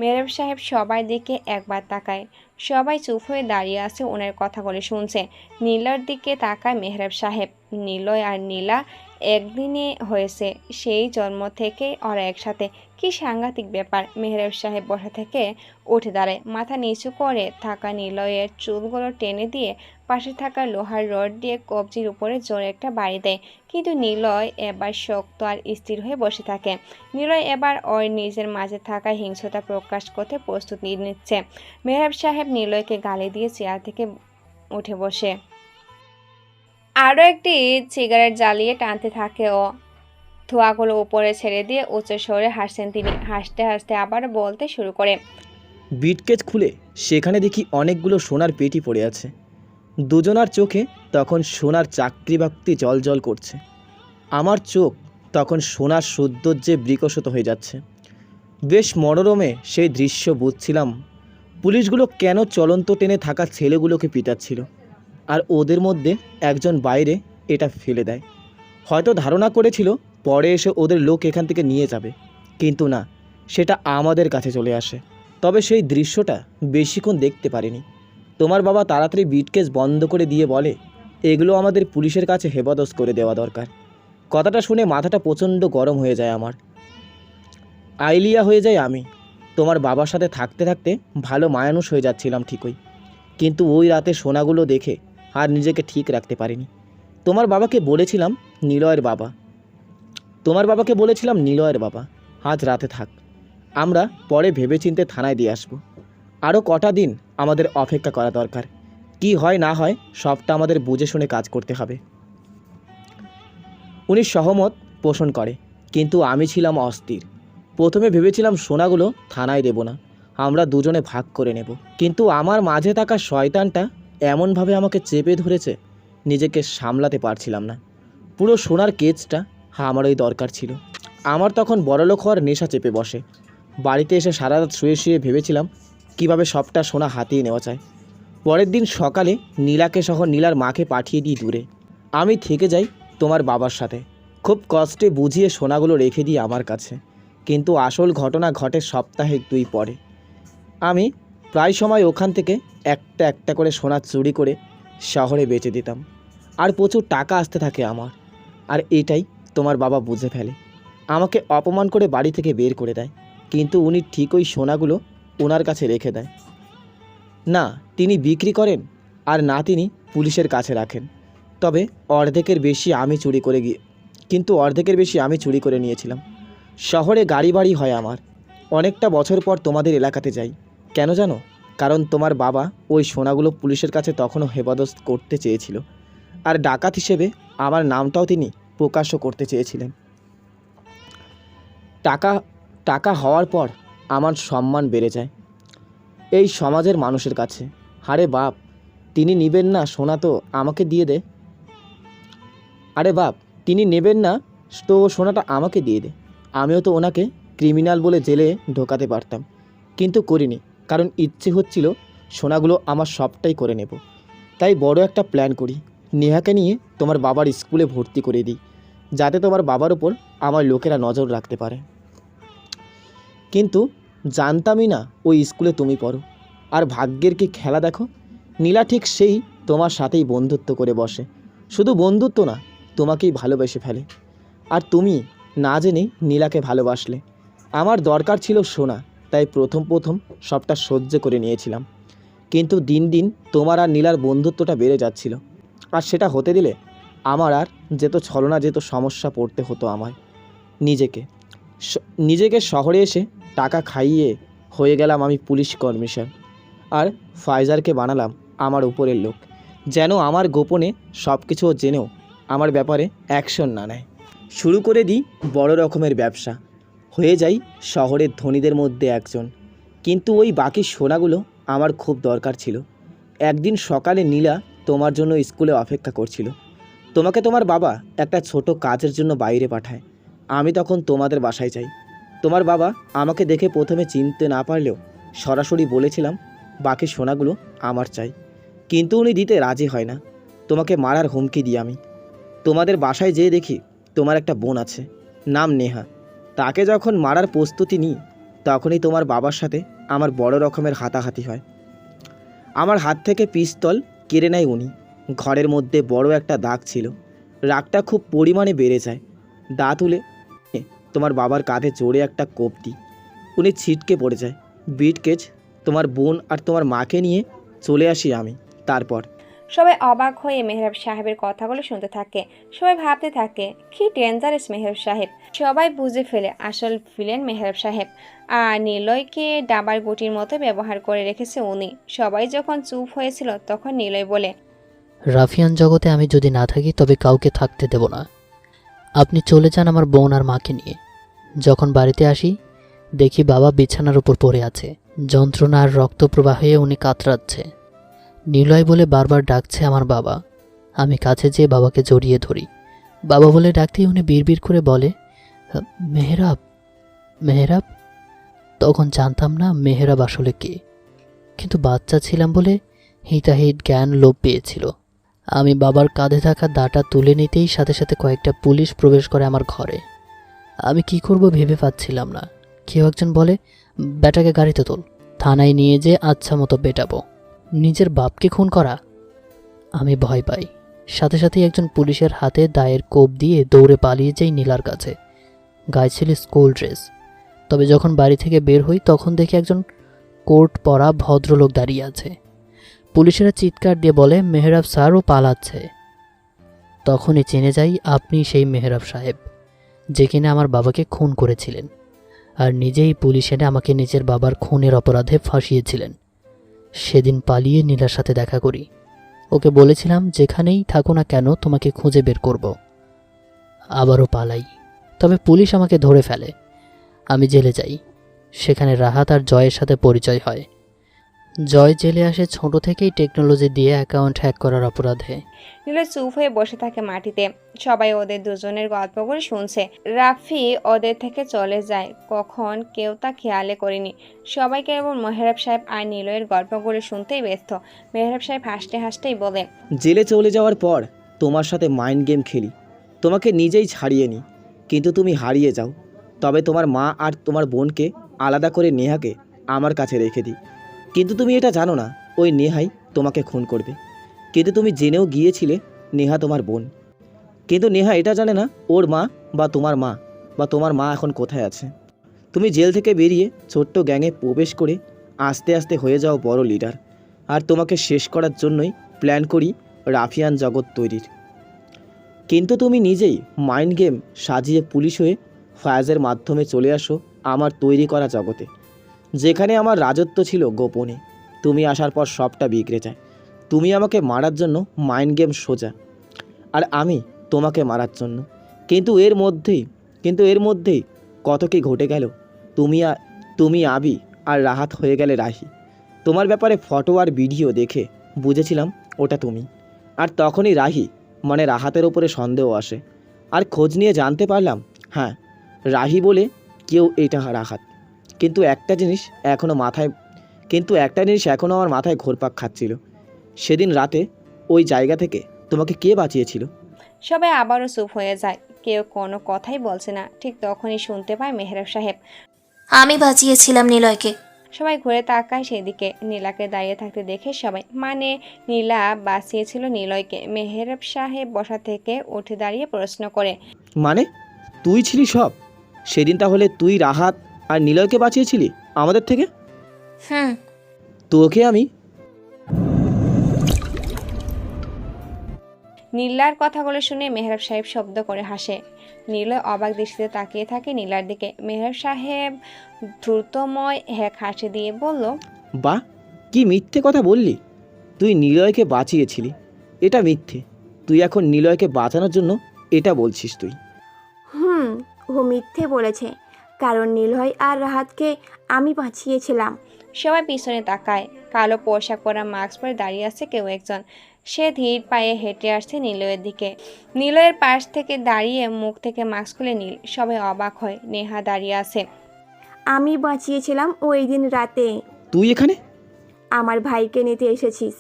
মেহরাব সাহেব সবাই দিকে একবার তাকায়। সবাই চুপ হয়ে দাঁড়িয়ে আছে, ওনার কথাগুলো শুনছে। নীলার দিকে তাকায় মেহরাব সাহেব। নিলয় আর নীলা একদিনে হয়েছে, সেই জন্ম থেকে ওরা একসাথে। কি সাংঘাতিক ব্যাপার। মেহরাব সাহেব বসা থেকে উঠে দাঁড়ায়, মাথা নিচু করে থাকা নিলয়ের চুলগুলো টেনে দিয়ে পাশে থাকা লোহার রড দিয়ে কবজির উপরে জোরে একটা বাড়ি দেয়। কিন্তু নিলয় এবার শক্ত আর স্থির হয়ে বসে থাকে। নিলয় এবার ওর নিজের মাঝে থাকা হিংস্রতা প্রকাশ করতে প্রস্তুতি নিচ্ছে। মেহরাব সাহেব নিলয়কে গালি দিয়ে চেয়ার থেকে উঠে বসে আরও একটি সিগারেট জ্বালিয়ে টানতে থাকে ও। ধোঁয়াগুলো উপরে ছেড়ে দিয়ে উচ্চ স্বরে হাসছেন তিনি। হাসতে হাসতে আবার বলতে শুরু করে, বিটকেস খুলে সেখানে দেখি অনেকগুলো সোনার পেটি পড়ে আছে। দুজনার চোখে তখন সোনার চাকরি বাকরি জল করছে। আমার চোখ তখন সোনার সৌন্দর্যে বিকশিত হয়ে যাচ্ছে। বেশ মনোরমে সেই দৃশ্য বুঝছিলাম। পুলিশগুলো কেন চলন্ত ট্রেনে থাকা ছেলেগুলোকে পিটাচ্ছিল, আর ওদের মধ্যে একজন বাইরে এটা ফেলে দেয়। হয়তো ধারণা করেছিল পরে এসে ওদের লোক এখান থেকে নিয়ে যাবে, কিন্তু না, সেটা আমাদের কাছে চলে আসে। তবে সেই দৃশ্যটা বেশিক্ষণ দেখতে পারিনি। তোমার বাবা তাড়াতাড়ি বিটকেস বন্ধ করে দিয়ে বলে, এগুলো আমাদের পুলিশের কাছে হেফাজত করে দেওয়া দরকার। কথাটা শুনে মাথাটা প্রচণ্ড গরম হয়ে যায় আমার। আইলিয়া হয়ে যায় আমি। তোমার বাবার সাথে থাকতে থাকতে ভালো মায়ানুষ হয়ে যাচ্ছিলাম ঠিকই, কিন্তু ওই রাতে সোনাগুলো দেখে আর নিজেকে ঠিক রাখতে পারিনি। তোমার বাবাকে বলেছিলাম নিলয়ের বাবা আজ রাতে থাক, আমরা পরে ভেবেচিন্তে থানায় দিয়ে আসবো। আরও কটা দিন আমাদের অপেক্ষা করা দরকার। কি হয় না হয় সবটা আমাদের বুঝে শুনে কাজ করতে হবে। উনি সহমত পোষণ করে, কিন্তু আমি ছিলাম অস্থির। প্রথমে ভেবেছিলাম সোনাগুলো থানায় দেব না, আমরা দুজনে ভাগ করে নেব, কিন্তু আমার মাঝে থাকা শয়তানটা এমনভাবে আমাকে চেপে ধরেছে নিজেকে সামলাতে পারছিলাম না। পুরো সোনার কেজটা আমারই দরকার ছিল। আমার তখন বড়লোক হওয়ার নেশা চেপে বসে। বাড়িতে এসে সারা রাত শুয়ে ভেবেছিলাম কিভাবে সবটা সোনা হাতিয়ে নেওয়া যায়। পরের দিন সকালে নীলাকে সহ নীলার মাকে পাঠিয়ে দিই দূরে। আমি থেকে যাই তোমার বাবার সাথে। খুব কষ্টে বুঝিয়ে সোনাগুলো রেখে দিই আমার কাছে, কিন্তু আসল ঘটনা ঘটে সপ্তাহে 2 পরে। আমি প্রায় সময় ওখান থেকে একটা একটা করে সোনা চুরি করে শহরে বেচে দিতাম, আর প্রচুর টাকা আসতে থাকে আমার। আর এটাই তোমার বাবা বুঝে ফেলে, আমাকে অপমান করে বাড়ি থেকে বের করে দেয়। কিন্তু উনি ঠিক ওই সোনাগুলো ওনার কাছে রেখে দেয় না, তিনি বিক্রি করেন, আর না তিনি পুলিশের কাছে রাখেন। তবে অর্ধেকের বেশি আমি চুরি করে নিয়েছিলাম। শহরে গাড়ি বাড়ি হয় আমার। অনেকটা বছর পর তোমাদের এলাকাতে যাই। কেন জানো? কারণ তোমার বাবা ওই সোনাগুলো পুলিশের কাছে তখনও হেফাজত করতে চেয়েছিল, আর ডাকাত হিসেবে আমার নামটাও তিনি প্রকাশ্য করতে চেয়েছিলেন। টাকা হওয়ার পর আমার সম্মান বেড়ে যায় এই সমাজের মানুষের কাছে। আরে বাপ, তিনি নেবেন না সোনা তো আমাকে দিয়ে দে। সোনাটা আমাকে দিয়ে দে। আমিও তো ওনাকে ক্রিমিনাল বলে জেলে ঢোকাতে পারতাম, কিন্তু করিনি, কারণ ইচ্ছে হচ্ছিল সোনাগুলো আমার সবটাই করে নেব। তাই বড় একটা প্ল্যান করি, নেহাকে নিয়ে তোমার বাবার স্কুলে ভর্তি করে দিই, যাতে তোমার বাবার ওপর আমার লোকেরা নজর রাখতে পারে। কিন্তু জানতামই না ওই স্কুলে তুমি পড়ো। আর ভাগ্যের কি খেলা দেখো, নীলা ঠিক সেই তোমার সাথেই বন্ধুত্ব করে বসে। শুধু বন্ধুত্ব না, তোমাকেই ভালোবেসে ফেলে। আর তুমি না জেনেই নীলাকে ভালোবাসলে। আমার দরকার ছিল সোনা, তাই প্রথম সবটা সহ্য করে নিয়েছিলাম। কিন্তু দিন দিন তোমার আর নীলার বন্ধুত্বটা বেড়ে যাচ্ছিল, আর সেটা হতে দিলে আমার আর ছলনা সমস্যা পড়তে হতো আমায়। নিজেকে শহরে এসে টাকা খাইয়ে হয়ে গেলাম আমি পুলিশ কমিশনার, আর ফাইজারকে বানালাম আমার উপরের লোক, যেন আমার গোপনে সব কিছু জেনেও আমার ব্যাপারে অ্যাকশন না নেয়। শুরু করে দিই বড় রকমের ব্যবসা, হয়ে যাই শহরের ধনীদের মধ্যে একজন। কিন্তু ওই বাকি সোনাগুলো আমার খুব দরকার ছিল। একদিন সকালে নীলা তোমার জন্য স্কুলে অপেক্ষা করছিল। তোমাকে তোমার বাবা একটা ছোট কাজের জন্য বাইরে পাঠায়। আমি তখন তোমাদের বাসায় যাই। তোমার বাবা আমাকে দেখে প্রথমে চিনতে না পারলেও সরাসরি বলেছিলাম বাকি সোনাগুলো আমার চাই, কিন্তু উনি দিতে রাজি হয় না। তোমাকে মারার হুমকি দিই আমি। তোমাদের বাসায় যেয়ে দেখি তোমার একটা বোন আছে, নাম নেহা। তাকে যখন মারার প্রস্তুতি নিই, তখনই তোমার বাবার সাথে আমার বড় রকমের হাতাহাতি হয়। আমার হাত থেকে পিস্তল কেড়ে নেয় উনি। ঘরের মধ্যে বড় একটা দাগ ছিল। রাগটা খুব পরিমাণে বেড়ে যায়। দা তুলে তোমার বাবার কাঁধে জোরে একটা কোপ দিই। উনি ছিটকে পড়ে যায়। বিটকেজ তোমার বোন আর তোমার মাকে নিয়ে চলে আসি আমি। তারপর সবাই অবাক হয়ে মেহরাব সাহেবের কথাগুলো শুনতে থাকে। সবাই ভাবতে থাকে কি ডেঞ্জারাস মেহরাব সাহেব। সবাই বুঝে ফেলে আসল ভিলেন মেহরাব সাহেব, আর নিলয়কে ডাবার গুটির মতো ব্যবহার করে রেখেছে উনি। সবাই যখন চুপ হয়েছিল তখন নিলয় বলে, রাফিয়ান জগতে আমি যদি না থাকি তবে কাউকে থাকতে দেব না। আপনি চলে যান আমার বোন আর মাকে নিয়ে। যখন বাড়িতে আসি দেখি বাবা বিছানার উপর পড়ে আছে, যন্ত্রণা আর রক্তপ্রবাহে উনি কাতরাচ্ছে। নিলয় বলে বারবার ডাকছে আমার বাবা। আমি কাছে যেয়ে বাবাকে জড়িয়ে ধরি। বাবা বলে ডাকতেই উনি বিড়বিড় করে বলে, মেহরাব, মেহরাব। তখন জানতাম না মেহরাব আসলে কে, কিন্তু বাচ্চা ছিলাম বলে হিতাহিত জ্ঞান লোপ পেয়েছিল। আমি বাবার কাঁধে থাকা দাটা তুলে নিতেই সাথে সাথে কয়েকটা পুলিশ প্রবেশ করে আমার ঘরে। আমি কি করব ভেবে পাচ্ছিলাম না। কেউ একজন বলে, ব্যাটাকে গাড়িতে তোল, থানায় নিয়ে যেয়ে আচ্ছা মতো বেটাবো। নিজের বাপকে খুন করা। আমি ভয় পাই। সাথে সাথেই একজন পুলিশের হাতে দায়ের কোপ দিয়ে দৌড়ে পালিয়ে যাই নীলার কাছে। গায়ে ছিল স্কুল ড্রেস। তবে যখন বাড়ি থেকে বের হই তখন দেখি একজন কোট পরা ভদ্রলোক দাঁড়িয়ে আছে। পুলিশেরা চিৎকার দিয়ে বলে, মেহরাব স্যারও পালাচ্ছে। তখনই জেনে যাই আপনি সেই মেহরাব সাহেব, যে কিনা আমার বাবাকে খুন করেছিলেন, আর নিজেই পুলিশ এনে আমাকে নিজের বাবার খুনের অপরাধে ফাঁসিয়েছিলেন। সেদিন পালিয়ে নীলার সাথে দেখা করি। ওকে বলেছিলাম যেখানেই থাকো না কেন তোমাকে খুঁজে বের করব। আবারও পালাই, তবে পুলিশ আমাকে ধরে ফেলে। আমি জেলে যাই। সেখানে রাহাত আর জয়ের সাথে পরিচয় হয়। জয় জেলে আসে ছোট থেকেই টেকনোলজি দিয়ে অ্যাকাউন্ট হ্যাক করার অপরাধে। নিলয় চুপ হয়ে বসে থাকে মাটিতে। সবাই ওদের দুজনের গল্পগুলো শুনছে। রাফি ওদের থেকে চলে যায় কখন কেউ তা খেয়ালে করেনি। সবাই কেবল মেহরাব সাহেব আর নিলয়ের গল্পগুলো শুনতেই ব্যস্ত। মেহরাব সাহেব হাসতে হাসতেই বলেন, জেলে চলে যাওয়ার পর তোমার সাথে মাইন্ড গেম খেলি, তোমাকে নিজেই ছাড়িয়ে নিই, কিন্তু তুমি হারিয়ে যাও। তবে তোমার মা আর তোমার বোনকে আলাদা করে নেহাকে আমার কাছে রেখে দিই। কিন্তু তুমি এটা জানো না ওই নেহাই তোমাকে খুন করবে। কিন্তু তুমি জেনেও গিয়েছিলে নেহা তোমার বোন। কিন্তু নেহা এটা জানে না ওর মা বা তোমার মা এখন কোথায় আছে। তুমি জেল থেকে বেরিয়ে ছোট্ট গ্যাংয়ে প্রবেশ করে আস্তে আস্তে হয়ে যাও বড় লিডার। আর তোমাকে শেষ করার জন্যই প্ল্যান করি রাফিয়ান জগৎ তৈরির। কিন্তু তুমি নিজেই মাইন্ড গেম সাজিয়ে পুলিশ হয়ে ফায়াজের মাধ্যমে চলে আসো আমার তৈরি করা জগতে, যেখানে আমার রাজত্ব ছিল গোপনে। তুমি আসার পর সবটা বিগড়ে যায়। তুমি আমাকে মারার জন্য মাইন্ড গেম সোজা, আর আমি তোমাকে মারার জন্য। কিন্তু এর মধ্যেই কত কি ঘটে গেল। তুমি আবি আর রাহাত হয়ে গেলে রাহি। তোমার ব্যাপারে ফটো আর ভিডিও দেখে বুঝেছিলাম ওটা তুমি। আর তখনই রাহি মানে রাহাতের ওপরে সন্দেহ আসে। আর খোঁজ নিয়ে জানতে পারলাম হ্যাঁ, রাহি বলে কেউ এটা রাহাত। কিন্তু একটা জিনিস এখনও আমার মাথায় ঘোরপাক খাচ্ছিল। সেদিন রাতে ওই জায়গা থেকে তোমাকে কে বাঁচিয়েছিল? সবাই আবারও চুপ হয়ে যায়, কেউ কোনো কথাই বলছে না। ঠিক তখনই শুনতে পায় মেহরাব সাহেব। আমি বাঁচিয়েছিলাম নিলয়কে। সবাই ঘুরে তাকায় সেদিকে। নীলাকে দাঁড়িয়ে থাকতে দেখে সবাই, মানে নীলা বাঁচিয়েছিল নিলয়কে। মেহরাব সাহেব বসা থেকে উঠে দাঁড়িয়ে প্রশ্ন করে, মানে তুই ছিলি সব? সেদিন তাহলে তুই রাহাত আর নিলয়কে বাঁচিয়েছিলি আমাদের থেকে? হুম। তোকে আমি নীলার কথাগুলো শুনে মেহরাব সাহেব শব্দ করে হাসে। নীলয় অবাক দৃষ্টিতে তাকিয়ে থাকে নীলার দিকে। মেহরাব সাহেব দ্রুতময় এক হাসি দিয়ে বলল, বাহ, কি মিথ্যে কথা বললি। তুই নিলয়কে বাঁচিয়েছিলি, এটা মিথ্যে। তুই এখন নিলয়কে বাঁচানোর জন্য এটা বলছিস তুই? ও মিথ্যে বলেছে, কারণ নিলয় আর রাহাতকে আমি বাঁচিয়েছিলাম। সবাই পিছনে তাকায়। কালো পোশাক পরা মাস্ক পরে দাঁড়িয়ে আছে কেউ একজন। সে ধীর পায়ে হেঁটে আসছে নিলয়ের দিকে। নিলয়ের পাশ থেকে দাঁড়িয়ে মুখ থেকে মাস্ক খুলে নীল। সবাই অবাক হয়। নেহা দাঁড়িয়ে আছে। আমি বাঁচিয়েছিলাম ওই দিন রাতে। তুই এখানে? আমার ভাইকে নিতে এসেছিস।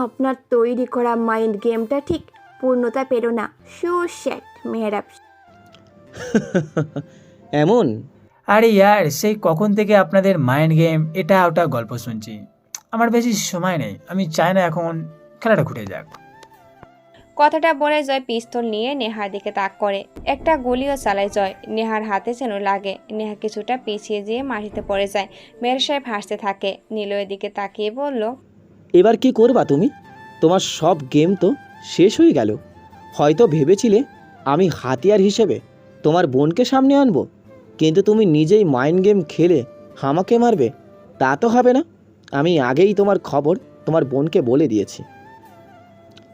আপনার তৈরি করা মাইন্ড গেমটা ঠিক পূর্ণতা পেল না। সো শ্যাট মেহরাব। এমন? আরে ইয়ার, সেই কখন থেকে আপনাদের মাইন্ড গেম এটা ওটা গল্প শুনছি। আমার বেশি সময় নেই, আমি চাই না এখন খেলাটা ঘুরে যাক। কথাটা বলে জয় পিস্তল নিয়ে নেহার দিকে তাক করে। একটা গুলিও চালায় জয়। নেহার হাতে যেন লাগে। নেহা কিছুটা পিছিয়ে যেয়ে মাটিতে পড়ে যায়। মেহরাব সাহেব হাসতে থাকে। নিলয়ের দিকে তাকিয়ে বলল, এবার কি করবা তুমি? তোমার সব গেম তো শেষ হয়ে গেল। হয়তো ভেবেছিলে আমি হাতিয়ার হিসেবে তোমার বোনকে সামনে আনবো, কিন্তু তুমি নিজেই মাইন্ড গেম খেলে আমাকে মারবে। তা তো হবে না। আমি আগেই তোমার খবর তোমার বোনকে বলে দিয়েছি।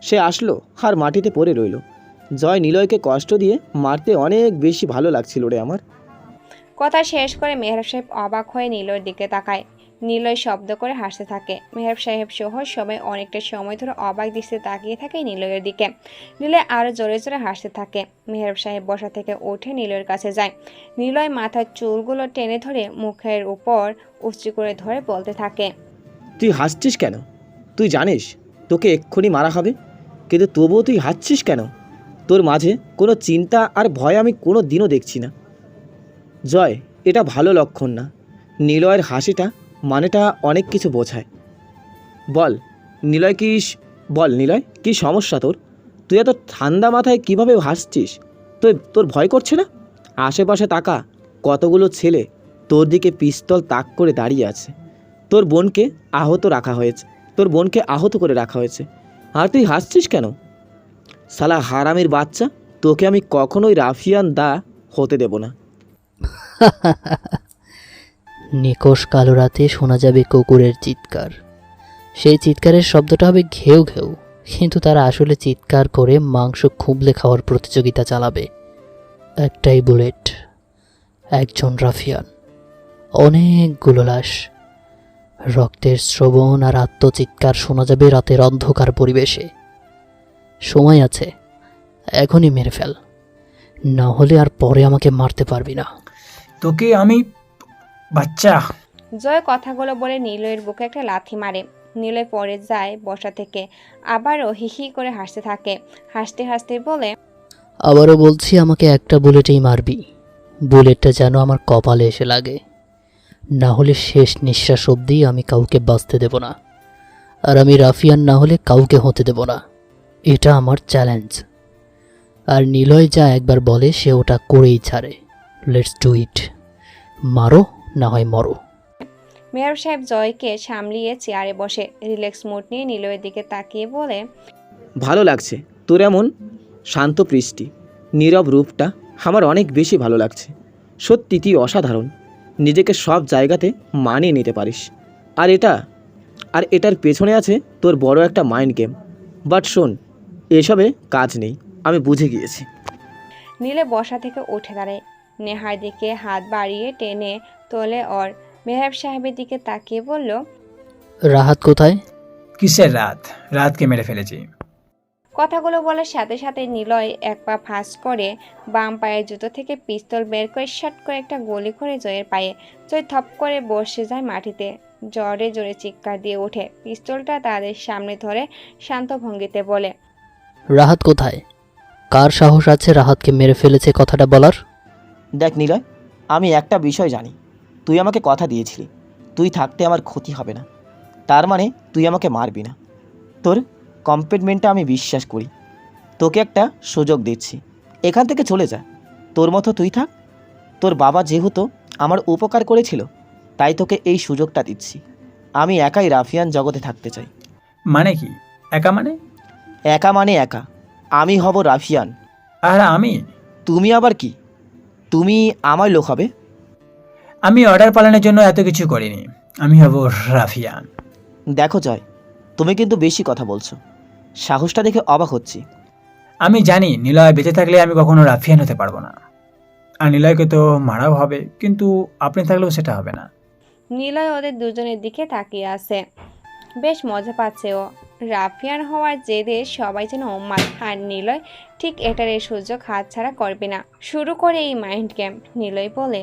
সে আসলো আর মাটিতে পড়ে রইল। জয় নিলয়কে কষ্ট দিয়ে মারতে অনেক বেশি ভালো লাগছিল রে আমার। কথা শেষ করে মেহরাব সাহেব অবাক হয়ে নিলয়ের দিকে তাকায়। নিলয় শব্দ করে হাসতে থাকে। মেহরাব সাহেব সহ সবাই অনেকটা সময় ধরে অবাক দৃষ্টিতে তাকিয়ে থাকে নিলয়ের দিকে। নিলয় আরও জোরে জোরে হাসতে থাকে। মেহরাব সাহেব বসা থেকে উঠে নিলয়ের কাছে যায়। নিলয় মাথার চুলগুলো টেনে ধরে মুখের উপর উঁচু করে ধরে বলতে থাকে, তুই হাসছিস কেন? তুই জানিস তোকে এক্ষুনি মারা হবে, কিন্তু তবুও তুই হাসছিস কেন? তোর মাঝে কোনো চিন্তা আর ভয় আমি কোনো দিনও দেখছি না। জয়, এটা ভালো লক্ষণ না। নিলয়ের হাসিটা মানেটা অনেক কিছু বোঝায়। বল নিলয়, কি সমস্যা তোর? তুই এত ঠান্ডা মাথায় কিভাবে হাসছিস? তোর ভয় করছে না? আশেপাশে তাকা, কতগুলো ছেলে তোর দিকে পিস্তল তাক করে দাঁড়িয়ে আছে। তোর বোনকে আহত করে রাখা হয়েছে, আর তুই হাসছিস কেন? শালা হারামির বাচ্চা, তোকে আমি কখনোই রাফিয়ান দা হতে দেব না। নিকোষ কালো রাতে শোনা যাবে কুকুরের চিৎকার। সেই চিৎকারের শব্দটা হবে ঘেউ ঘেউ, কিন্তু তারা আসলে চিৎকার করে মাংস খুবলে খাওয়ার প্রতিযোগিতা চালাবে। একটাই বুলেট, একজন রাফিয়ান, অনেকগুলো লাশ। রক্তের শ্রবণ আর আত্মচিৎকার শোনা যাবে রাতের অন্ধকার পরিবেশে। সময় আছে, এখনই মেরে ফেল, না হলে আর পরে আমাকে মারতে পারবি না। তোকে আমি বাচ্চা। জয় কথাগুলো বলে নিলয়ের বুকে একটা লাথি মারে। নিলয় পড়ে যায় বসা থেকে। আবারও হিহি করে হাসতে থাকে। হাসতে হাসতে বলে, আবারও বলছি, আমাকে একটা বুলেটেই মারবি। বুলেটটা যেন আমার কপালে এসে লাগে, না হলে শেষ নিঃশ্বাস অবধি আমি কাউকে বাঁচতে দেব না। আর আমি রাফিয়ান না হলে কাউকে হতে দেব না। এটা আমার চ্যালেঞ্জ। আর নিলয় যা একবার বলে সে ওটা করেই ছাড়ে। Let's do it. মারো না হয় মরো। মেহরাব সাহেব জয়কে সামলিয়ে চেয়ারে বসে রিল্যাক্স মুড নিয়ে নিলয়ের দিকে তাকিয়ে বলে, ভালো লাগছে তোর এমন শান্ত পৃষ্টি নীরব রূপটা আমার অনেক বেশি ভালো লাগছে। সত্যি তুই অসাধারণ, নিজেকে সব জায়গাতে মানিয়ে নিতে পারিস। আর এটার পেছনে আছে তোর বড় একটা মাইন্ড গেম। বাট শোন, এসবে কাজ নেই, আমি বুঝে গিয়েছি। নীলে বসা থেকে উঠে দাঁড়ায়, নেহার দিকে হাত বাড়িয়ে টেনে তোলে ওর। মেহরাব সাহেবের দিকে তাকিয়ে বলল, রাহাত কোথায়? কিসের রাত? রাতকে মেরে ফেলেছি। কথাগুলো বলার সাথে সাথে নিলয় এক পা ফাঁস করে বাম পায়ের জুতো থেকে পিস্তল বের করে শাট করে একটা গুলি করে জয়ের পায়ে। জয় থপ করে বসে যায় মাটিতে, জোরে জোরে চিৎকার দিয়ে ওঠে। পিস্তলটা তাদের সামনে ধরে শান্ত ভঙ্গিতে বলে, রাহাত কোথায়? কার সাহস আছে রাহাতকে মেরে ফেলেছে কথাটা বলার? দেখ নিলয়, আমি একটা বিষয় জানি, তুই আমাকে কথা দিয়েছিলি তুই থাকতে আমার ক্ষতি হবে না। তার মানে তুই আমাকে মারবি না। তোর কমিটমেন্টটা আমি বিশ্বাস করি। তোকে একটা সুযোগ দিচ্ছি, এখান থেকে চলে যা। তোর মতো তুই থাক। তোর বাবা যেহেতু আমার উপকার করেছিল, তাই তোকে এই সুযোগটা দিচ্ছি। আমি একাই রাফিয়ান জগতে থাকতে চাই। মানে কি? একা মানে? একা মানে একা, আমি হব রাফিয়ান। আর আমি? তুমি আবার কি? তুমি আমার লোক হবে। আমি অর্ডার পালনের জন্য এত কিছু করিনি। আমি হব রাফিয়ান। দেখো জয়, তুমি কিন্তু বেশি কথা বলছো। সাহসটা দেখে অবাক হচ্ছি। আমি জানি নিলয় বেঁচে থাকলে আমি কখনো রাফিয়ান হতে পারবো না। আর নিলয়কে তো মারাও হবে, কিন্তু আপনি থাকলেও সেটা হবে না। নিলয় ওদের দুজনের দিকে তাকিয়ে আছে, বেশ মজা পাচ্ছে ও। রাফিয়ান হওয়ার জেদে সবাই যেন উন্মাদ, আর নিলয় ঠিক এটার এই সুযোগ হাতছাড়া করবে না। শুরু করে এই মাইন্ড গেম। নিলয় বলে,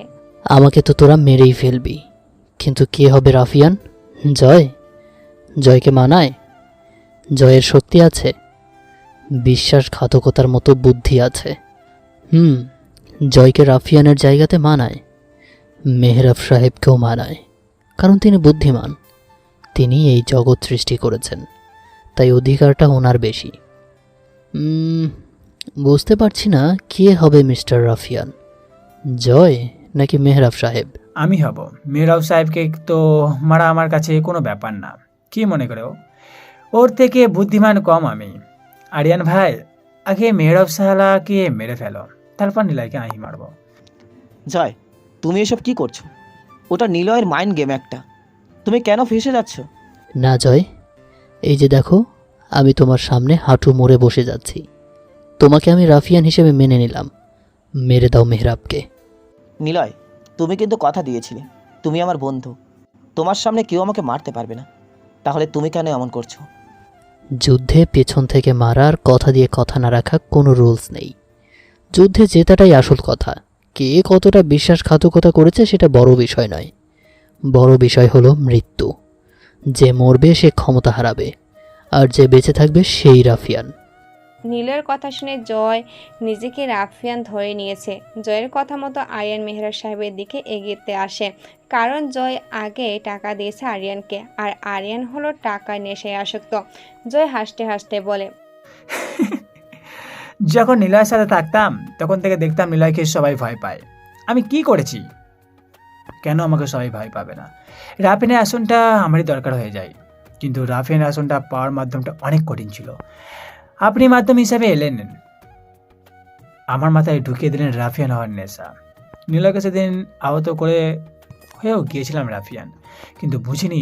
আমাকে তো তোরা মেরেই ফেলবি, কিন্তু কে হবে রাফিয়ান? জয়? জয়কে মানায়? জয়ের শক্তি আছে, বিশ্বাসঘাতকতার মতো বুদ্ধি আছে। জয়কে রাফিয়ানের জায়গাতে মানায়। মেহরাব সাহেবকেও মানায়, কারণ তিনি বুদ্ধিমান। তিনি এই জগৎ সৃষ্টি করেছেন, তাই অধিকারটা ওনার বেশি। বুঝতে পারছি না কে হবে মিস্টার রাফিয়ান, জয় নাকি মেহরাব সাহেব? আমি হব। মেহরাব সাহেবকে তো মারা আমার কাছে কোনো ব্যাপার না। কি মনে করে ও? ওর থেকে বুদ্ধিমান কম আমি। আরিয়ান ভাই, আগে মেহরাব সাহালাকে মেরে ফেলো, তারপর নিলয়কে আমি মারব। জয়, তুমি এসব কি করছো? ওটা নিলয়ের মাইন্ড গেম একটা। তুমি কেন ফেসে যাচ্ছ? না জয়, এই যে দেখো, আমি তোমার সামনে হাঁটু মুড়ে বসে যাচ্ছি। তোমাকে আমি রাফিয়ান হিসেবে মেনে নিলাম। মেরে দাও মেহরাবকে। নিলয়, তুমি কিন্তু কথা দিয়েছিলে তুমি আমার বন্ধু। তোমার সামনে কেউ আমাকে মারতে পারবে না, তাহলে তুমি কেন এমন করছো? যুদ্ধে পেছন থেকে মারার কথা দিয়ে কথা না রাখা কোনো রুলস নেই। যুদ্ধে জেতাটাই আসল কথা। কে কতটা বিশ্বাসঘাতকতা করেছে সেটা বড় বিষয় নয়। বড় বিষয় হলো মৃত্যু। যে মরবে সে ক্ষমতা হারাবে, আর যে বেঁচে থাকবে সেই রাফিয়ান। নীলের কথা শুনে জয় নিজেকে রাফিয়ান ধরে নিয়েছে। জয়ের কথা মতো আরিয়ান মেহরাব সাহেবের দিকে এগিয়ে আসে, কারণ জয় আগে টাকা দিয়েছে আরিয়ানকে, আর আরিয়ান হলো টাকার নেশায় আসক্ত। জয় হাসতে হাসতে বলে, যখন নিলয়ের সাথে থাকতাম তখন থেকে দেখতাম নিলয়কে সবাই ভয় পায়। আমি কি করেছি? কেন আমাকে সবাই ভয় পাবে না? রাফিয়ানের আসনটা আমারই দরকার হয়ে যায়, কিন্তু রাফিয়ানের আসনটা পাওয়ার মাধ্যমটা অনেক কঠিন ছিল। আপনি মাধ্যম হিসাবে এলেন, আমার মাথায় ঢুকিয়ে দিলেন রাফিয়ান হওয়ার নেশা। নিলয়কে সেদিন আহত করে হয়েও গিয়েছিলাম রাফিয়ান, কিন্তু বুঝিনি